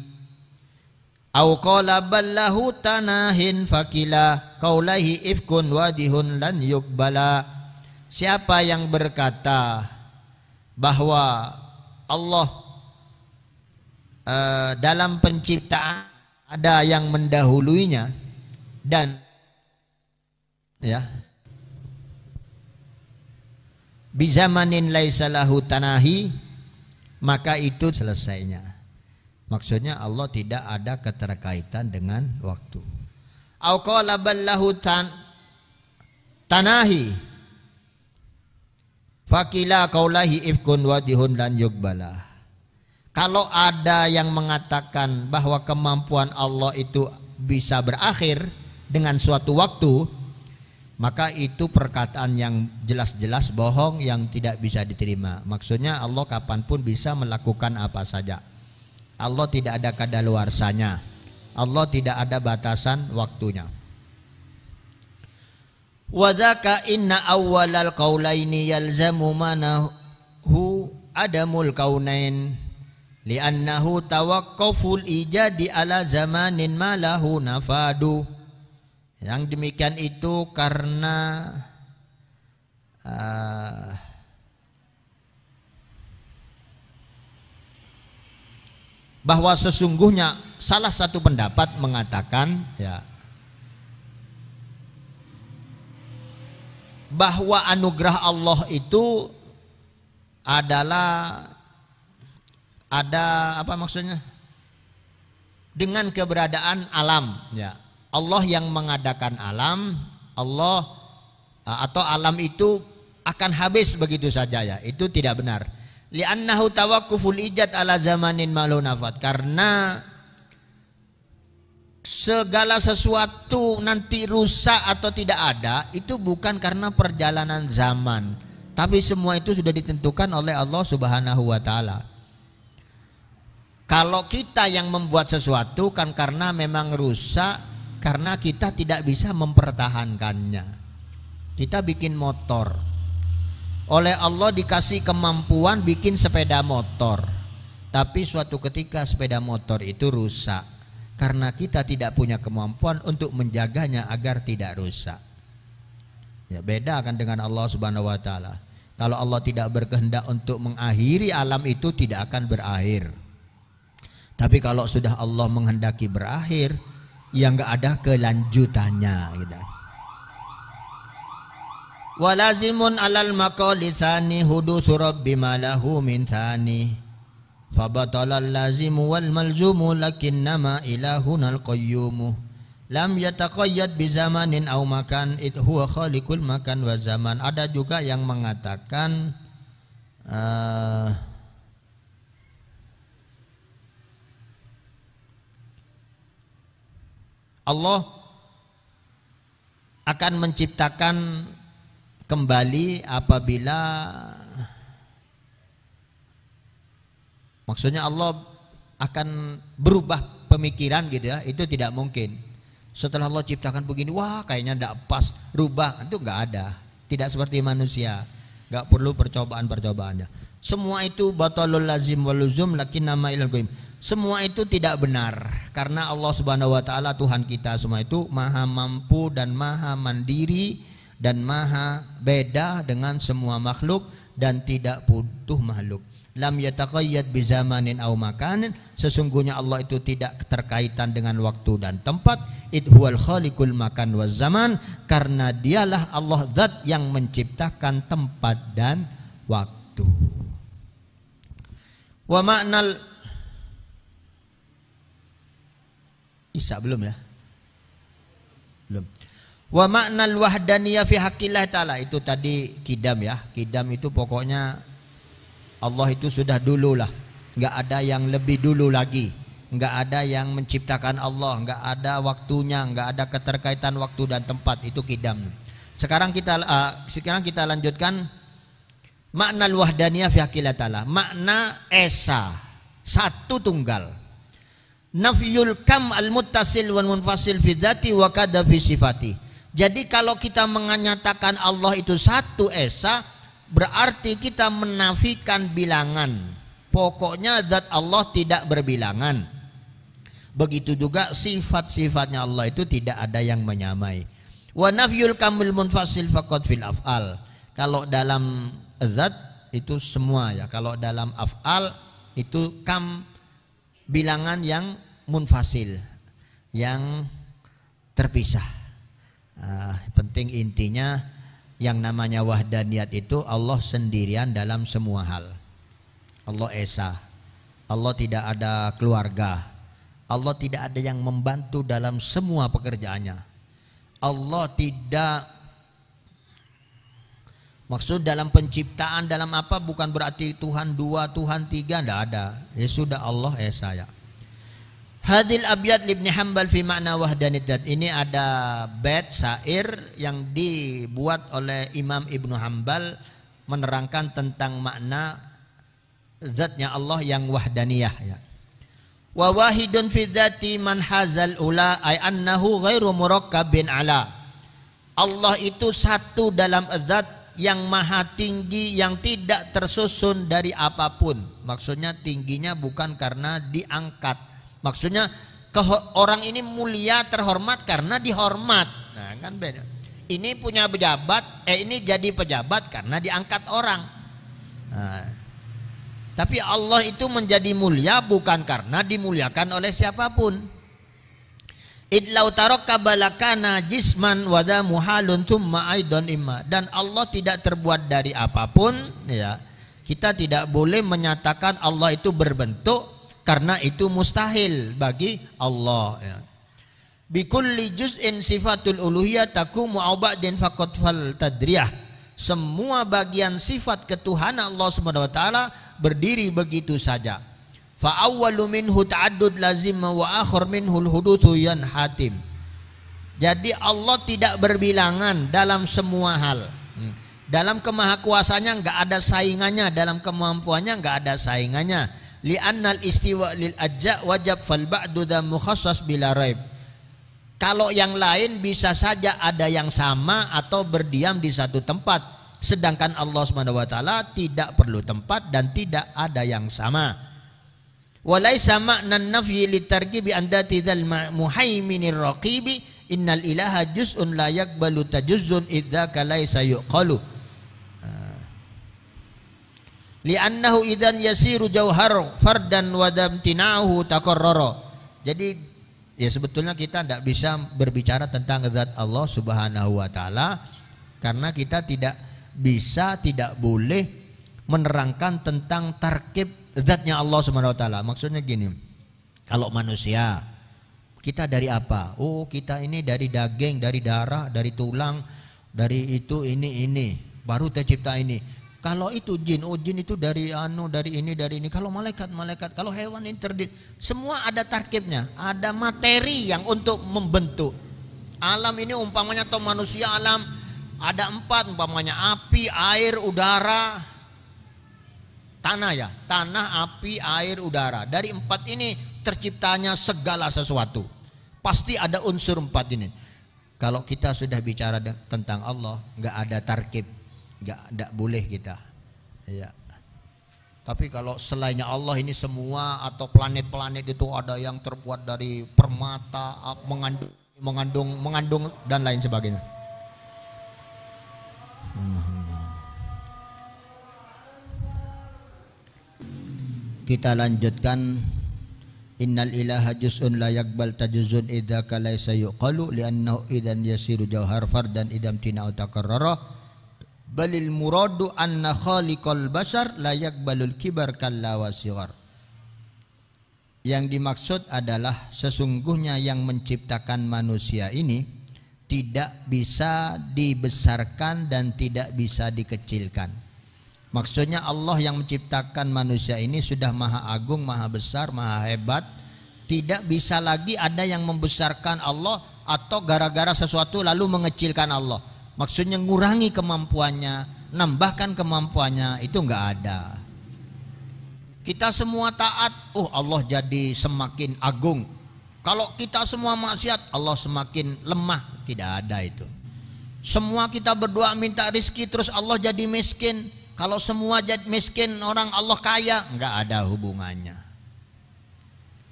S1: au qala ballahu tanahin fakila qaulaihi ifkun wadihun lan yuqbala. Siapa yang berkata bahwa Allah dalam penciptaan ada yang mendahuluinya dan ya bizamanin laisa lahu tanahi, maka itu selesainya. Maksudnya Allah tidak ada keterkaitan dengan waktu. Au qala ballahu tanahi fakila qaulahi ifkun wadihun lan yuqbala. Kalau ada yang mengatakan bahwa kemampuan Allah itu bisa berakhir dengan suatu waktu, maka itu perkataan yang jelas-jelas bohong yang tidak bisa diterima. Maksudnya Allah kapanpun bisa melakukan apa saja. Allah tidak ada kadaluarsanya. Allah tidak ada batasan waktunya. Wa dzaka inna awwalal qaulaini yalzamu manahu adamul kaunain li'annahu tawaqquful ijadi ala zamanin ma lahu nafadu. Yang demikian itu karena bahwa sesungguhnya salah satu pendapat mengatakan ya, bahwa anugerah Allah itu adalah ada apa maksudnya? Dengan keberadaan alam ya. Allah yang mengadakan alam, Allah atau alam itu akan habis begitu saja ya. Itu tidak benar. Li'annahu tawaqquful ijad ala zamanin ma lahu nafad. Karena segala sesuatu nanti rusak atau tidak ada itu bukan karena perjalanan zaman, tapi semua itu sudah ditentukan oleh Allah Subhanahu wa taala. Kalau kita yang membuat sesuatu kan karena memang rusak, karena kita tidak bisa mempertahankannya. Kita bikin motor, oleh Allah dikasih kemampuan bikin sepeda motor, tapi suatu ketika sepeda motor itu rusak karena kita tidak punya kemampuan untuk menjaganya agar tidak rusak. Ya, beda kan dengan Allah Subhanahu wa taala. Kalau Allah tidak berkehendak untuk mengakhiri alam itu tidak akan berakhir. Tapi kalau sudah Allah menghendaki berakhir, ya nggak ada kelanjutannya gitu. Walazimun alal maqali tsani hudutsu rabbi ma lahu min tsani fabatalal lazimu wal malzumu lakinnama ilahunal qayyumu lam yataqayyad bi zamanin aw makan id huwa khaliqul makan wa zaman. Ada juga yang mengatakan Allah akan menciptakan kembali apabila, maksudnya Allah akan berubah pemikiran gitu ya, itu tidak mungkin. Setelah Allah ciptakan begini, wah kayaknya tidak pas, rubah, itu nggak ada. Tidak seperti manusia, nggak perlu percobaan-percobaannya. Semua itu batalul lazim wal luzum lakinnama ilal qayyum. Semua itu tidak benar karena Allah Subhanahu wa taala Tuhan kita semua itu maha mampu dan maha mandiri dan maha beda dengan semua makhluk dan tidak butuh makhluk. Lam yataqayyad bi zamanin aw makanin, sesungguhnya Allah itu tidak terkaitan dengan waktu dan tempat. Id huwal khaliqul makan waz zaman, karena dialah Allah zat yang menciptakan tempat dan waktu. Wa ma'nal Isa belum ya? Belum. Wa ma'nal wahdaniyah fi haqqillah ta'ala, itu tadi kidam ya. Kidam itu pokoknya Allah itu sudah dulu lah, nggak ada yang lebih dulu lagi, nggak ada yang menciptakan Allah, nggak ada waktunya, nggak ada keterkaitan waktu dan tempat, itu kidam. Sekarang kita lanjutkan ma'nal wahdaniyah fi haqqillah ta'ala. Makna esa, satu tunggal. Nafyul kam al-muttasil wal munfasil fi dzati wa kada fi sifati. Jadi kalau kita menyatakan Allah itu satu esa, berarti kita menafikan bilangan. Pokoknya zat Allah tidak berbilangan. Begitu juga sifat-sifatnya Allah itu tidak ada yang menyamai. Wa nafyul kamil munfasil faqad fil af'al. Kalau dalam zat itu semua ya. Kalau dalam af'al itu kam bilangan yang munfasil, yang terpisah. Penting intinya yang namanya wahdaniyat itu Allah sendirian dalam semua hal. Allah esa, Allah tidak ada keluarga, Allah tidak ada yang membantu dalam semua pekerjaannya. Allah tidak, maksud dalam penciptaan, dalam apa, bukan berarti Tuhan dua, Tuhan tiga, tidak ada. Ya sudah, Allah esa ya. Hadil abyad Ibn Hanbal fi makna wahdaniyat. Ini ada bait syair yang dibuat oleh Imam Ibnu Hanbal menerangkan tentang makna zatnya Allah yang wahdaniyah ya. Wa wahidun fi dzati man hazal ula ay annahu ghairu murakkabin ala. Allah itu satu dalam zat yang maha tinggi yang tidak tersusun dari apapun. Maksudnya tingginya bukan karena diangkat. Maksudnya orang ini mulia terhormat karena dihormat. Nah kan beda. Ini punya pejabat, ini jadi pejabat karena diangkat orang. Nah, tapi Allah itu menjadi mulia bukan karena dimuliakan oleh siapapun. Idlau tarakaba lakana jisman wa dha muhalun thumma aidan imma. Dan Allah tidak terbuat dari apapun ya. Kita tidak boleh menyatakan Allah itu berbentuk karena itu mustahil bagi Allah ya. Bikulli juz'in sifatul uluhiyah takumu ba'din faqat fal tadriyah. Semua bagian sifat ketuhanan Allah Subhanahu wa taala berdiri begitu saja. Fa awwalu minhu ta'addud lazim wa akhir minhu al-huduthu yanhatim. Jadi Allah tidak berbilangan dalam semua hal. Dalam kemahakuasaannya enggak ada saingannya, dalam kemampuannya enggak ada saingannya. Li'annal istiwa lil ajja wajab fal ba'du dan mukhassas bila raib. Kalau yang lain bisa saja ada yang sama atau berdiam di satu tempat, sedangkan Allah Subhanahu wa taala tidak perlu tempat dan tidak ada yang sama. Walaisa ma'nan nafyi litarkibi andati dzal muhaiminir raqibi innal ilaha juz'un la yaqbalu tajuzzun idza kalaisa yuqalu. Li'annahu idan yasiru jauhar fardan wa damtina'uhu takarrara. Jadi ya sebetulnya kita tidak bisa berbicara tentang zat Allah Subhanahu wa taala karena kita tidak bisa, tidak boleh menerangkan tentang tarkib zatnya Allah Subhanahu wa taala. Maksudnya gini, kalau manusia kita dari apa? Oh, kita ini dari daging, dari darah, dari tulang, dari itu ini baru tercipta ini. Kalau itu jin, oh jin itu dari dari ini. Kalau malaikat, kalau hewan ini terdiri. Semua ada tarkibnya, ada materi yang untuk membentuk. Alam ini umpamanya atau manusia alam ada 4 umpamanya api, air, udara, tanah ya. Tanah, api, air, udara. Dari 4 ini terciptanya segala sesuatu. Pasti ada unsur 4 ini. Kalau kita sudah bicara tentang Allah, nggak ada tarkib. Tidak boleh kita ya. Tapi kalau selainnya Allah ini semua atau planet-planet itu ada yang terbuat dari permata, mengandung dan lain sebagainya. Kita lanjutkan. Innal ilaha juz'un la yaqbal tajuzun idza kalaisa yuqalu li'annahu idan yasiru jauhar fardan idam tina'u takarrara. Balil muradu anna khaliqal bashar la yaqbalul kibar kalla wasighar. Yang dimaksud adalah sesungguhnya yang menciptakan manusia ini tidak bisa dibesarkan dan tidak bisa dikecilkan. Maksudnya Allah yang menciptakan manusia ini sudah maha agung, maha besar, maha hebat. Tidak bisa lagi ada yang membesarkan Allah atau gara-gara sesuatu lalu mengecilkan Allah. Maksudnya ngurangi kemampuannya, nambahkan kemampuannya, itu enggak ada. Kita semua taat, Allah jadi semakin agung. Kalau kita semua maksiat, Allah semakin lemah. Tidak ada itu. Semua kita berdoa minta rizki terus Allah jadi miskin. Kalau semua jadi miskin orang Allah kaya, enggak ada hubungannya.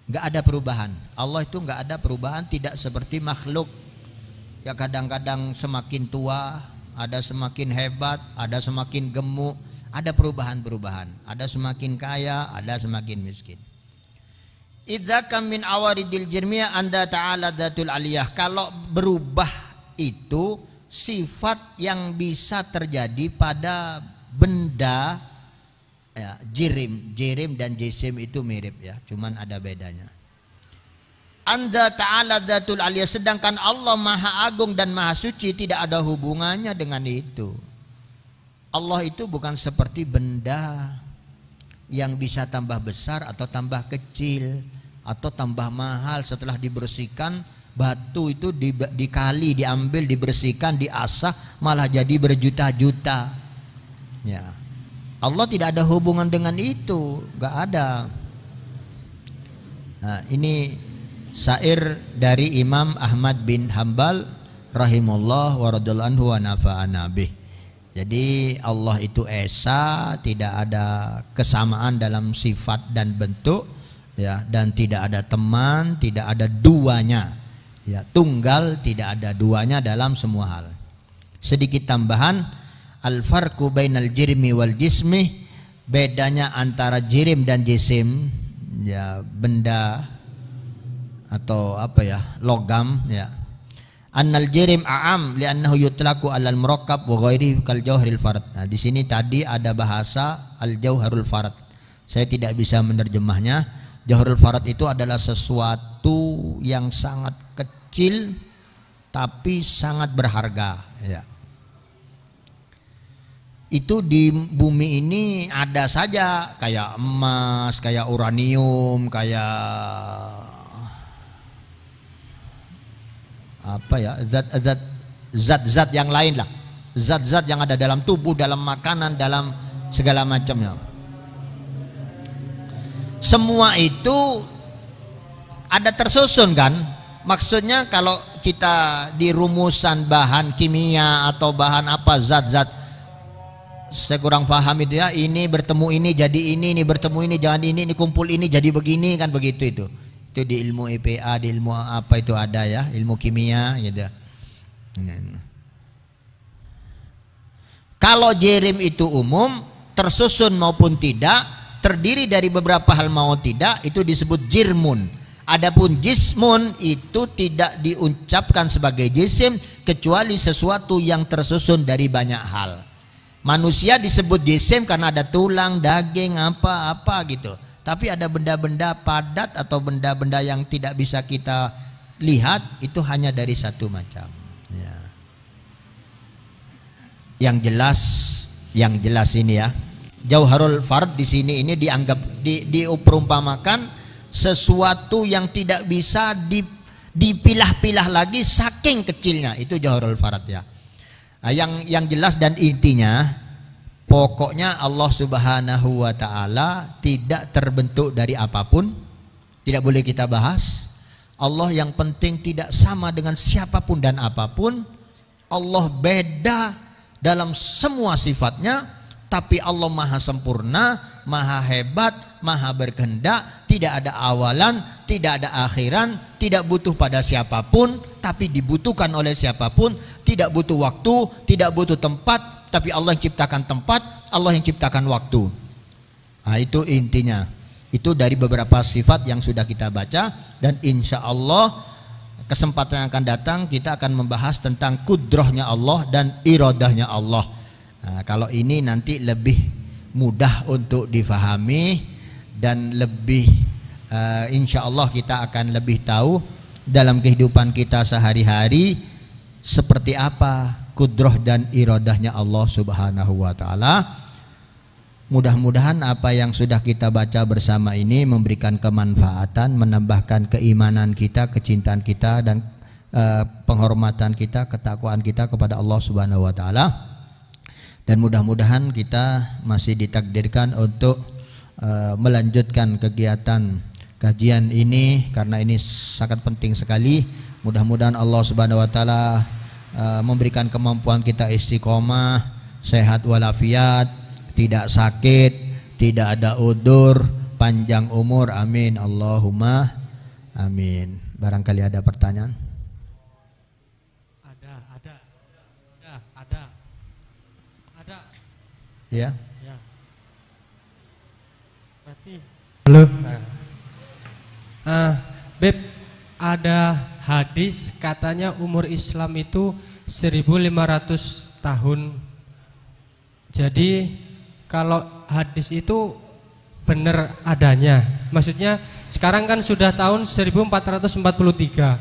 S1: Enggak ada perubahan. Allah itu enggak ada perubahan, tidak seperti makhluk. Ya kadang-kadang semakin tua, ada semakin hebat, ada semakin gemuk, ada perubahan-perubahan, ada semakin kaya, ada semakin miskin. Idza kam min awaridil jirmiyah anda ta'ala dzatul aliyah. Kalau berubah itu sifat yang bisa terjadi pada benda ya, jirim dan jisim itu mirip ya, cuman ada bedanya. Anda ta'ala dzatul aliyah, sedangkan Allah maha agung dan maha suci, tidak ada hubungannya dengan itu. Allah itu bukan seperti benda yang bisa tambah besar atau tambah kecil. atau tambah mahal setelah dibersihkan. Batu itu dikali, diambil, dibersihkan, diasah, malah jadi berjuta-juta. Ya, Allah tidak ada hubungan dengan itu, nggak ada. Nah, ini syair dari Imam Ahmad bin Hambal rahimullah wa radhiyallahu anhu wa nafa'ana bih. Jadi Allah itu esa, tidak ada kesamaan dalam sifat dan bentuk, ya, dan tidak ada teman, tidak ada duanya. Ya, tunggal, tidak ada duanya dalam semua hal. Sedikit tambahan, al-farqu bainal jirmi wal jismi, bedanya antara jirim dan jisim, ya, benda atau apa ya, logam, ya. Annal jirim a'am li'annahu yutlaqu 'alal murakkab wa ghairihi kal jauharil farad. Nah, di sini tadi ada bahasa al jauharul farad. Saya tidak bisa menerjemahnya. Jauharul farad itu adalah sesuatu yang sangat kecil tapi sangat berharga, ya. Itu di bumi ini ada saja, kayak emas, kayak uranium, kayak apa ya, zat-zat yang lain lah, zat-zat yang ada dalam tubuh, dalam makanan, dalam segala macamnya. Semua itu ada tersusun kan. Maksudnya kalau kita di rumusan bahan kimia atau bahan apa, zat-zat, saya kurang paham itu ya, ini bertemu ini jadi ini bertemu ini jangan ini kumpul ini jadi begini kan, begitu itu. Itu di ilmu IPA, di ilmu apa itu ada ya, ilmu kimia gitu. Kalau jirim itu umum, tersusun maupun tidak, terdiri dari beberapa hal mau tidak, itu disebut jirmun. Adapun jismun itu tidak diucapkan sebagai jisim kecuali sesuatu yang tersusun dari banyak hal. Manusia disebut jisim karena ada tulang, daging, apa-apa gitu. Tapi ada benda-benda padat atau benda-benda yang tidak bisa kita lihat, itu hanya dari satu macam. Ya. Yang jelas ini ya. Jauharul fard di sini ini dianggap diumpamakan sesuatu yang tidak bisa dipilah-pilah lagi saking kecilnya, itu jauharul fard ya. Nah, yang jelas dan intinya, pokoknya Allah Subhanahu wa ta'ala tidak terbentuk dari apapun, tidak boleh kita bahas. Allah yang penting tidak sama dengan siapapun dan apapun. Allah beda dalam semua sifatnya. Tapi Allah maha sempurna, maha hebat, maha berkehendak, tidak ada awalan, tidak ada akhiran, tidak butuh pada siapapun, tapi dibutuhkan oleh siapapun, tidak butuh waktu, tidak butuh tempat, tapi Allah yang ciptakan tempat, Allah yang ciptakan waktu. Nah, itu intinya. Itu dari beberapa sifat yang sudah kita baca, dan insya Allah kesempatan yang akan datang kita akan membahas tentang kudrohnya Allah dan irodahnya Allah. Nah, kalau ini nanti lebih mudah untuk difahami dan lebih insya Allah kita akan lebih tahu dalam kehidupan kita sehari-hari seperti apa kudroh dan irodahnya Allah Subhanahu wa ta'ala. Mudah-mudahan apa yang sudah kita baca bersama ini memberikan kemanfaatan, menambahkan keimanan kita, kecintaan kita, dan penghormatan kita, ketakwaan kita kepada Allah Subhanahu wa ta'ala. Dan mudah-mudahan kita masih ditakdirkan untuk melanjutkan kegiatan kajian ini, karena ini sangat penting sekali. Mudah-mudahan Allah Subhanahu wa ta'ala memberikan kemampuan kita istiqomah, sehat walafiat, tidak sakit, tidak ada udur, panjang umur, amin Allahumma amin. Barangkali ada pertanyaan? Ya.
S2: Ya. Halo. Beb, ada hadis katanya umur Islam itu 1500 tahun. Jadi kalau hadis itu benar adanya, maksudnya sekarang kan sudah tahun 1443,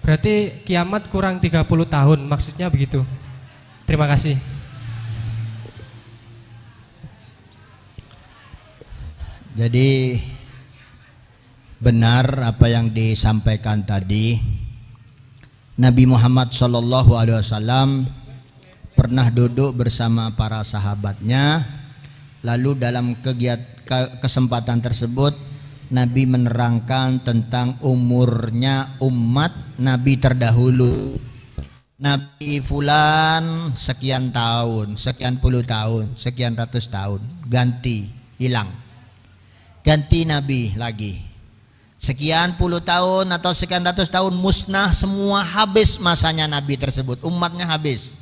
S2: berarti kiamat kurang 30 tahun, maksudnya begitu. Terima kasih.
S1: Jadi benar apa yang disampaikan tadi. Nabi Muhammad SAW pernah duduk bersama para sahabatnya, lalu dalam kesempatan tersebut Nabi menerangkan tentang umurnya umat Nabi terdahulu. Nabi fulan sekian tahun, sekian puluh tahun, sekian ratus tahun, ganti, hilang. Ganti Nabi lagi. Sekian puluh tahun atau sekian ratus tahun musnah semua, habis masanya Nabi tersebut, umatnya habis.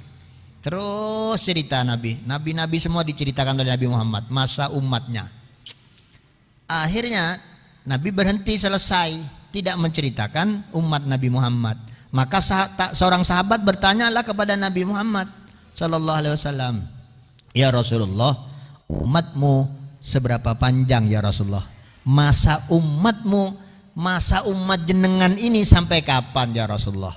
S1: Terus cerita Nabi semua diceritakan oleh Nabi Muhammad, masa umatnya. Akhirnya Nabi berhenti, selesai, tidak menceritakan umat Nabi Muhammad. Maka seorang sahabat bertanyalah kepada Nabi Muhammad Sallallahu Alaihi Wasallam, ya Rasulullah, umatmu seberapa panjang ya Rasulullah? Masa umat jenengan ini sampai kapan ya Rasulullah?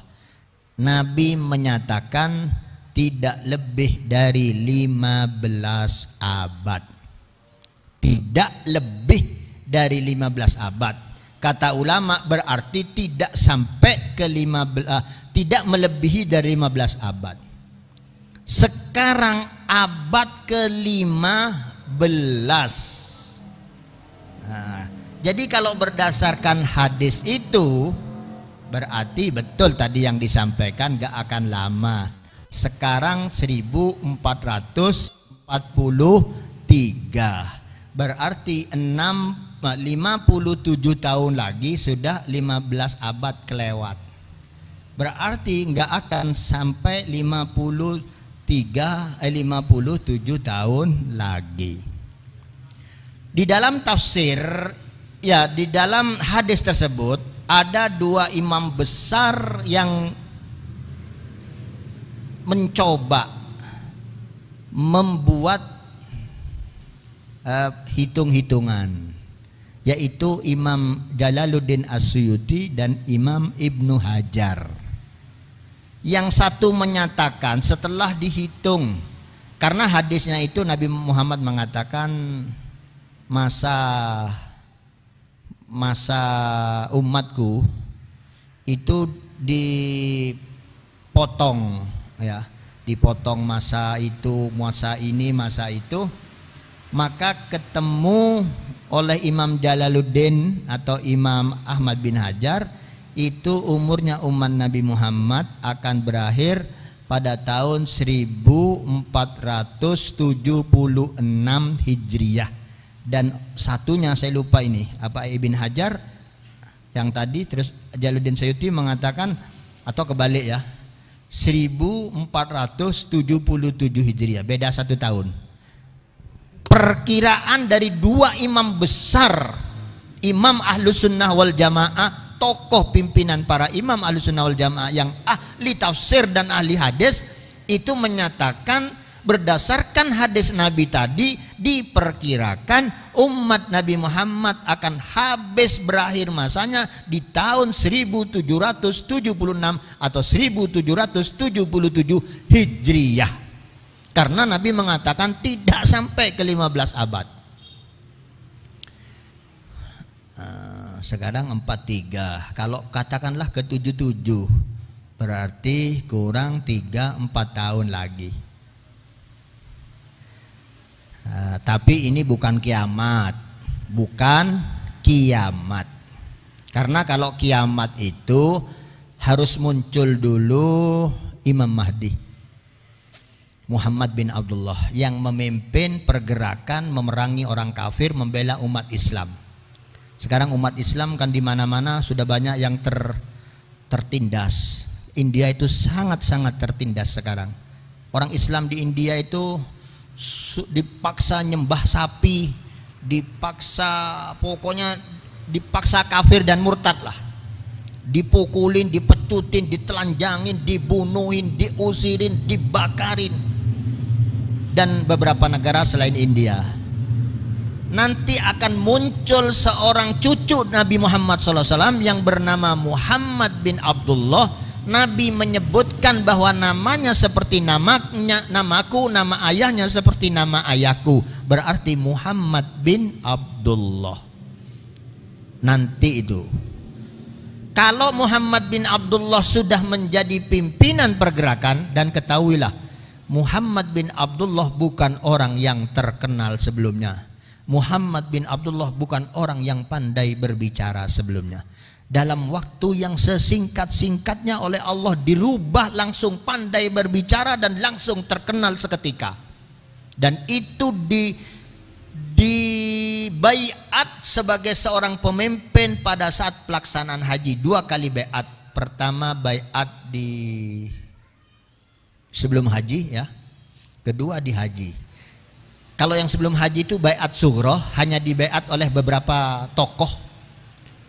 S1: Nabi menyatakan tidak lebih dari 15 abad. Tidak lebih dari 15 abad. Kata ulama berarti tidak sampai ke 15, tidak melebihi dari 15 abad. Sekarang abad ke-15. Nah, jadi kalau berdasarkan hadis itu berarti betul tadi yang disampaikan, gak akan lama. Sekarang 1443, berarti 57 tahun lagi sudah 15 abad kelewat. Berarti gak akan sampai 57 tahun lagi. Di dalam tafsir, ya, di dalam hadis tersebut ada dua imam besar yang mencoba membuat hitung-hitungan, yaitu Imam Jalaluddin As-Suyuti dan Imam Ibnu Hajar. Yang satu menyatakan setelah dihitung, karena hadisnya itu Nabi Muhammad mengatakan masa umatku itu dipotong, ya, dipotong masa itu, masa ini, masa itu, maka ketemu oleh Imam Jalaluddin atau Imam Ahmad bin Hajar itu umurnya umat Nabi Muhammad akan berakhir pada tahun 1476 Hijriah. Dan satunya saya lupa ini apa, Ibn Hajar yang tadi, terus Jalaluddin Suyuti mengatakan atau kebalik ya, 1477 Hijriah, beda 1 tahun. Perkiraan dari dua imam besar, Imam Ahlus Sunnah wal Jamaah, tokoh pimpinan para imam Ahlus Sunnah wal Jamaah yang ahli tafsir dan ahli hadis, itu menyatakan berdasarkan hadis Nabi tadi, diperkirakan umat Nabi Muhammad akan habis berakhir masanya di tahun 1776 atau 1777 Hijriyah. Karena Nabi mengatakan tidak sampai ke 15 abad. Sekarang 43. Kalau katakanlah ke 77, berarti kurang 3-4 tahun lagi. Tapi ini bukan kiamat, bukan kiamat. Karena kalau kiamat itu harus muncul dulu Imam Mahdi Muhammad bin Abdullah yang memimpin pergerakan memerangi orang kafir, membela umat Islam. Sekarang umat Islam kan di mana-mana sudah banyak yang tertindas. India itu sangat-sangat tertindas sekarang. Orang Islam di India itu dipaksa nyembah sapi, dipaksa, pokoknya dipaksa kafir dan murtad lah, dipukulin, dipecutin, ditelanjangin, dibunuhin, diusirin, dibakarin, dan beberapa negara selain India. Nanti akan muncul seorang cucu Nabi Muhammad SAW yang bernama Muhammad bin Abdullah. Nabi menyebutkan bahwa namanya seperti namanya, namaku, nama ayahnya seperti nama ayahku, berarti Muhammad bin Abdullah. nanti itu. Kalau Muhammad bin Abdullah sudah menjadi pimpinan pergerakan, dan ketahuilah Muhammad bin Abdullah bukan orang yang terkenal sebelumnya. Muhammad bin Abdullah bukan orang yang pandai berbicara sebelumnya. Dalam waktu yang sesingkat-singkatnya oleh Allah dirubah langsung pandai berbicara dan langsung terkenal seketika. Dan itu dibaiat sebagai seorang pemimpin pada saat pelaksanaan haji. 2 kali baiat. Pertama baiat di sebelum haji ya. Kedua di haji. Kalau yang sebelum haji itu baiat sughra, hanya dibaiat oleh beberapa tokoh.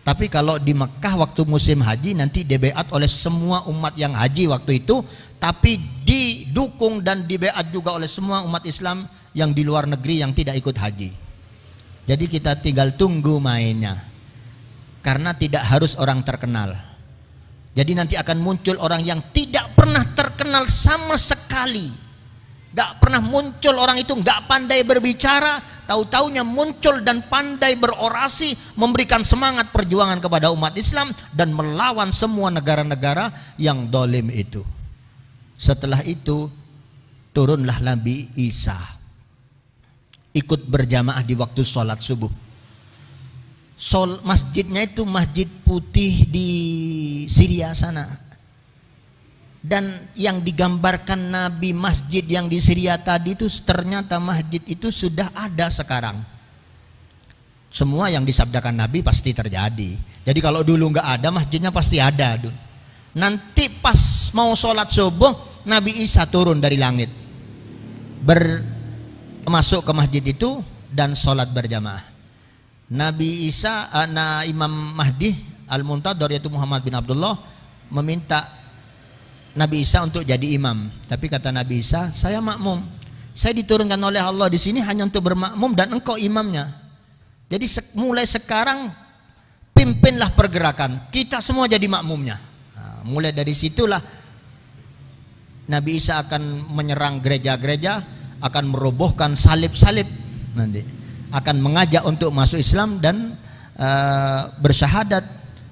S1: Tapi kalau di Mekah waktu musim haji nanti dibaiat oleh semua umat yang haji waktu itu, tapi didukung dan dibaiat juga oleh semua umat Islam yang di luar negeri yang tidak ikut haji. Jadi kita tinggal tunggu mainnya. Karena tidak harus orang terkenal. Jadi nanti akan muncul orang yang tidak pernah terkenal sama sekali. Gak pernah muncul orang itu, gak pandai berbicara, tahu-taunya muncul dan pandai berorasi, memberikan semangat perjuangan kepada umat Islam dan melawan semua negara-negara yang dolim itu. Setelah itu turunlah Nabi Isa, ikut berjamaah di waktu sholat subuh. Masjidnya itu masjid putih di Syria sana. Dan yang digambarkan Nabi masjid yang di Syria tadi itu ternyata masjid itu sudah ada sekarang. Semua yang disabdakan Nabi pasti terjadi. Jadi kalau dulu nggak ada, masjidnya pasti ada. Nanti pas mau sholat subuh, Nabi Isa turun dari langit, masuk ke masjid itu dan sholat berjamaah. Nabi Isa, Imam Mahdi Al-Muntadhar yaitu Muhammad bin Abdullah meminta Nabi Isa untuk jadi imam. Tapi kata Nabi Isa, saya makmum. Saya diturunkan oleh Allah di sini hanya untuk bermakmum dan engkau imamnya. Jadi mulai sekarang pimpinlah pergerakan. Kita semua jadi makmumnya. Nah, mulai dari situlah Nabi Isa akan menyerang gereja-gereja, akan merobohkan salib-salib nanti. Akan mengajak untuk masuk Islam dan bersyahadat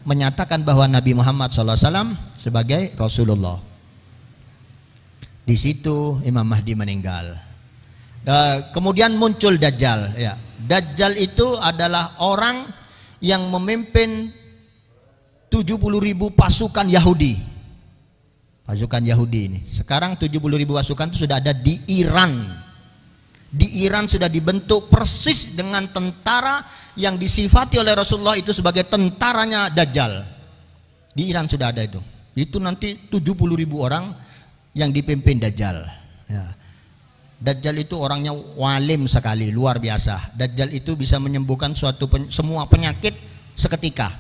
S1: menyatakan bahwa Nabi Muhammad SAW sebagai Rasulullah. Di situ Imam Mahdi meninggal. Kemudian muncul Dajjal. Ya. Dajjal itu adalah orang yang memimpin 70.000 pasukan Yahudi. Pasukan Yahudi ini. Sekarang 70.000 pasukan itu sudah ada di Iran. Di Iran sudah dibentuk persis dengan tentara yang disifati oleh Rasulullah itu sebagai tentaranya Dajjal. Di Iran sudah ada itu. Itu nanti 70.000 orang yang dipimpin Dajjal. Ya. Dajjal itu orangnya walim sekali, luar biasa. Dajjal itu bisa menyembuhkan semua penyakit seketika.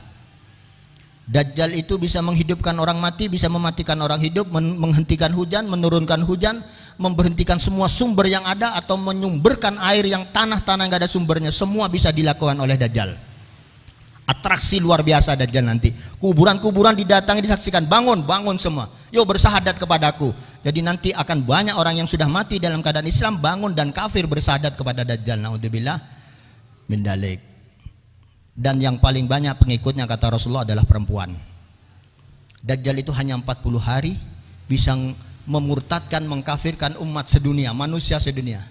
S1: Dajjal itu bisa menghidupkan orang mati, bisa mematikan orang hidup, menghentikan hujan, menurunkan hujan, memberhentikan semua sumber yang ada atau menyumberkan air yang tanah-tanah yang gak ada sumbernya. Semua bisa dilakukan oleh Dajjal. Atraksi luar biasa Dajjal nanti. Kuburan-kuburan didatangi, disaksikan, bangun semua. Yo bersahadat kepadaku. Jadi nanti akan banyak orang yang sudah mati dalam keadaan Islam bangun dan kafir bersahadat kepada Dajjal. Naudzubillah min dzalik. Dan yang paling banyak pengikutnya kata Rasulullah adalah perempuan. Dajjal itu hanya 40 hari bisa memurtadkan, mengkafirkan umat sedunia, manusia sedunia.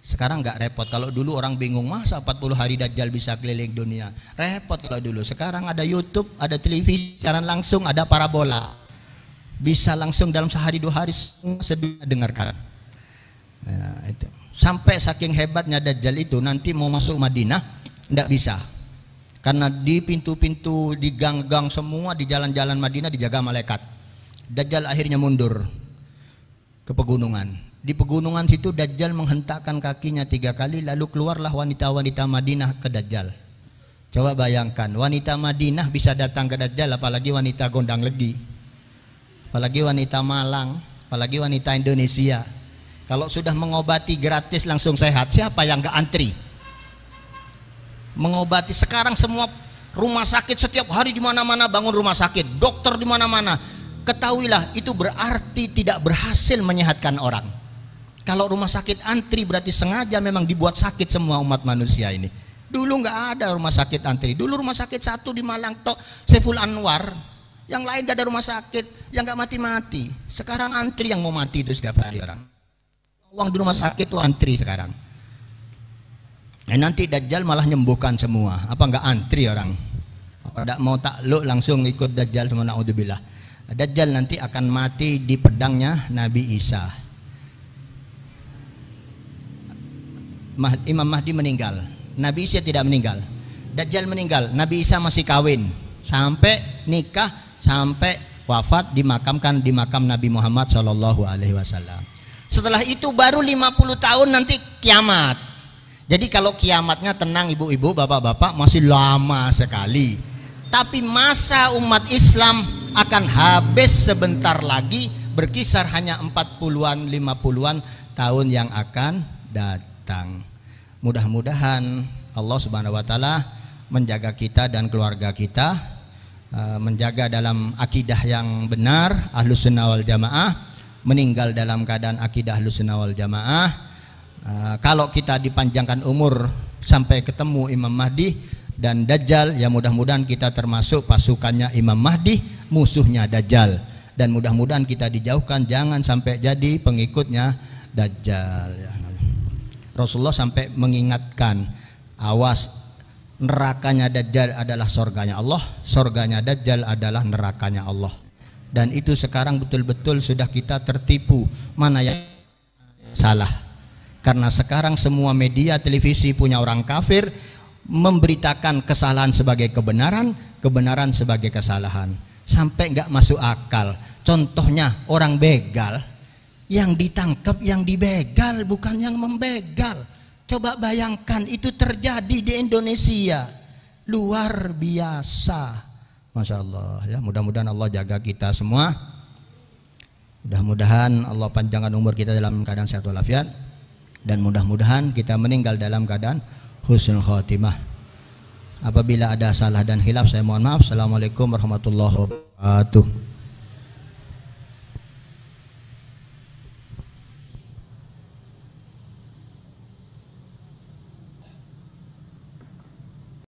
S1: Sekarang nggak repot. Kalau dulu orang bingung, masa 40 hari Dajjal bisa keliling dunia. Repot kalau dulu. Sekarang ada YouTube, ada televisi siaran langsung, ada parabola. Bisa langsung dalam sehari 2 hari sedunia dengarkan. Ya, itu. Sampai saking hebatnya Dajjal itu nanti mau masuk Madinah nggak bisa. Karena di pintu-pintu, di gang-gang semua, di jalan-jalan Madinah dijaga malaikat. Dajjal akhirnya mundur ke pegunungan. Di pegunungan situ Dajjal menghentakkan kakinya 3 kali, lalu keluarlah wanita-wanita Madinah ke Dajjal. Coba bayangkan, wanita Madinah bisa datang ke Dajjal, apalagi wanita Gondang Legi, apalagi wanita Malang, apalagi wanita Indonesia. Kalau sudah mengobati gratis langsung sehat, siapa yang gak antri? Mengobati sekarang semua rumah sakit setiap hari di mana-mana bangun rumah sakit, dokter di mana-mana. Ketahuilah itu berarti tidak berhasil menyehatkan orang. Kalau rumah sakit antri berarti sengaja memang dibuat sakit semua umat manusia ini. Dulu nggak ada rumah sakit antri. Dulu rumah sakit satu di Malang tok, Saiful Anwar. Yang lain gak ada rumah sakit yang gak mati-mati. Sekarang antri yang mau mati itu setiap hari orang. Uang di rumah sakit tuh antri sekarang. Nanti Dajjal malah nyembuhkan semua. Apa nggak antri orang? Tidak mau takluk langsung ikut Dajjal, sama naudzubillah. Dajjal nanti akan mati di pedangnya Nabi Isa. Imam Mahdi meninggal, Nabi Isa tidak meninggal. Dajjal meninggal, Nabi Isa masih kawin sampai nikah, sampai wafat, dimakamkan di makam Nabi Muhammad SAW. Setelah itu baru 50 tahun nanti kiamat. Jadi kalau kiamatnya tenang ibu-ibu, bapak-bapak, masih lama sekali. Tapi masa umat Islam akan habis sebentar lagi, berkisar hanya 40-an, 50-an tahun yang akan datang. Mudah-mudahan Allah Subhanahu wa taala menjaga kita dan keluarga kita, menjaga dalam akidah yang benar Ahlus Sunnah wal Jamaah, meninggal dalam keadaan akidah Ahlus Sunnah wal Jamaah. Kalau kita dipanjangkan umur sampai ketemu Imam Mahdi dan Dajjal, ya mudah-mudahan kita termasuk pasukannya Imam Mahdi, musuhnya Dajjal, dan mudah-mudahan kita dijauhkan jangan sampai jadi pengikutnya Dajjal ya. Rasulullah sampai mengingatkan, awas, nerakanya Dajjal adalah surganya Allah, surganya Dajjal adalah nerakanya Allah. Dan itu sekarang betul-betul sudah kita tertipu mana yang salah. Karena sekarang semua media televisi punya orang kafir, memberitakan kesalahan sebagai kebenaran, kebenaran sebagai kesalahan, sampai nggak masuk akal. Contohnya orang begal, yang ditangkap yang dibegal, bukan yang membegal. Coba bayangkan itu terjadi di Indonesia, luar biasa, masya Allah ya. Mudah-mudahan Allah jaga kita semua, mudah-mudahan Allah panjangkan umur kita dalam keadaan sehat walafiat, dan mudah-mudahan kita meninggal dalam keadaan husnul khotimah. Apabila ada salah dan khilaf saya mohon maaf. Assalamualaikum warahmatullahi wabarakatuh.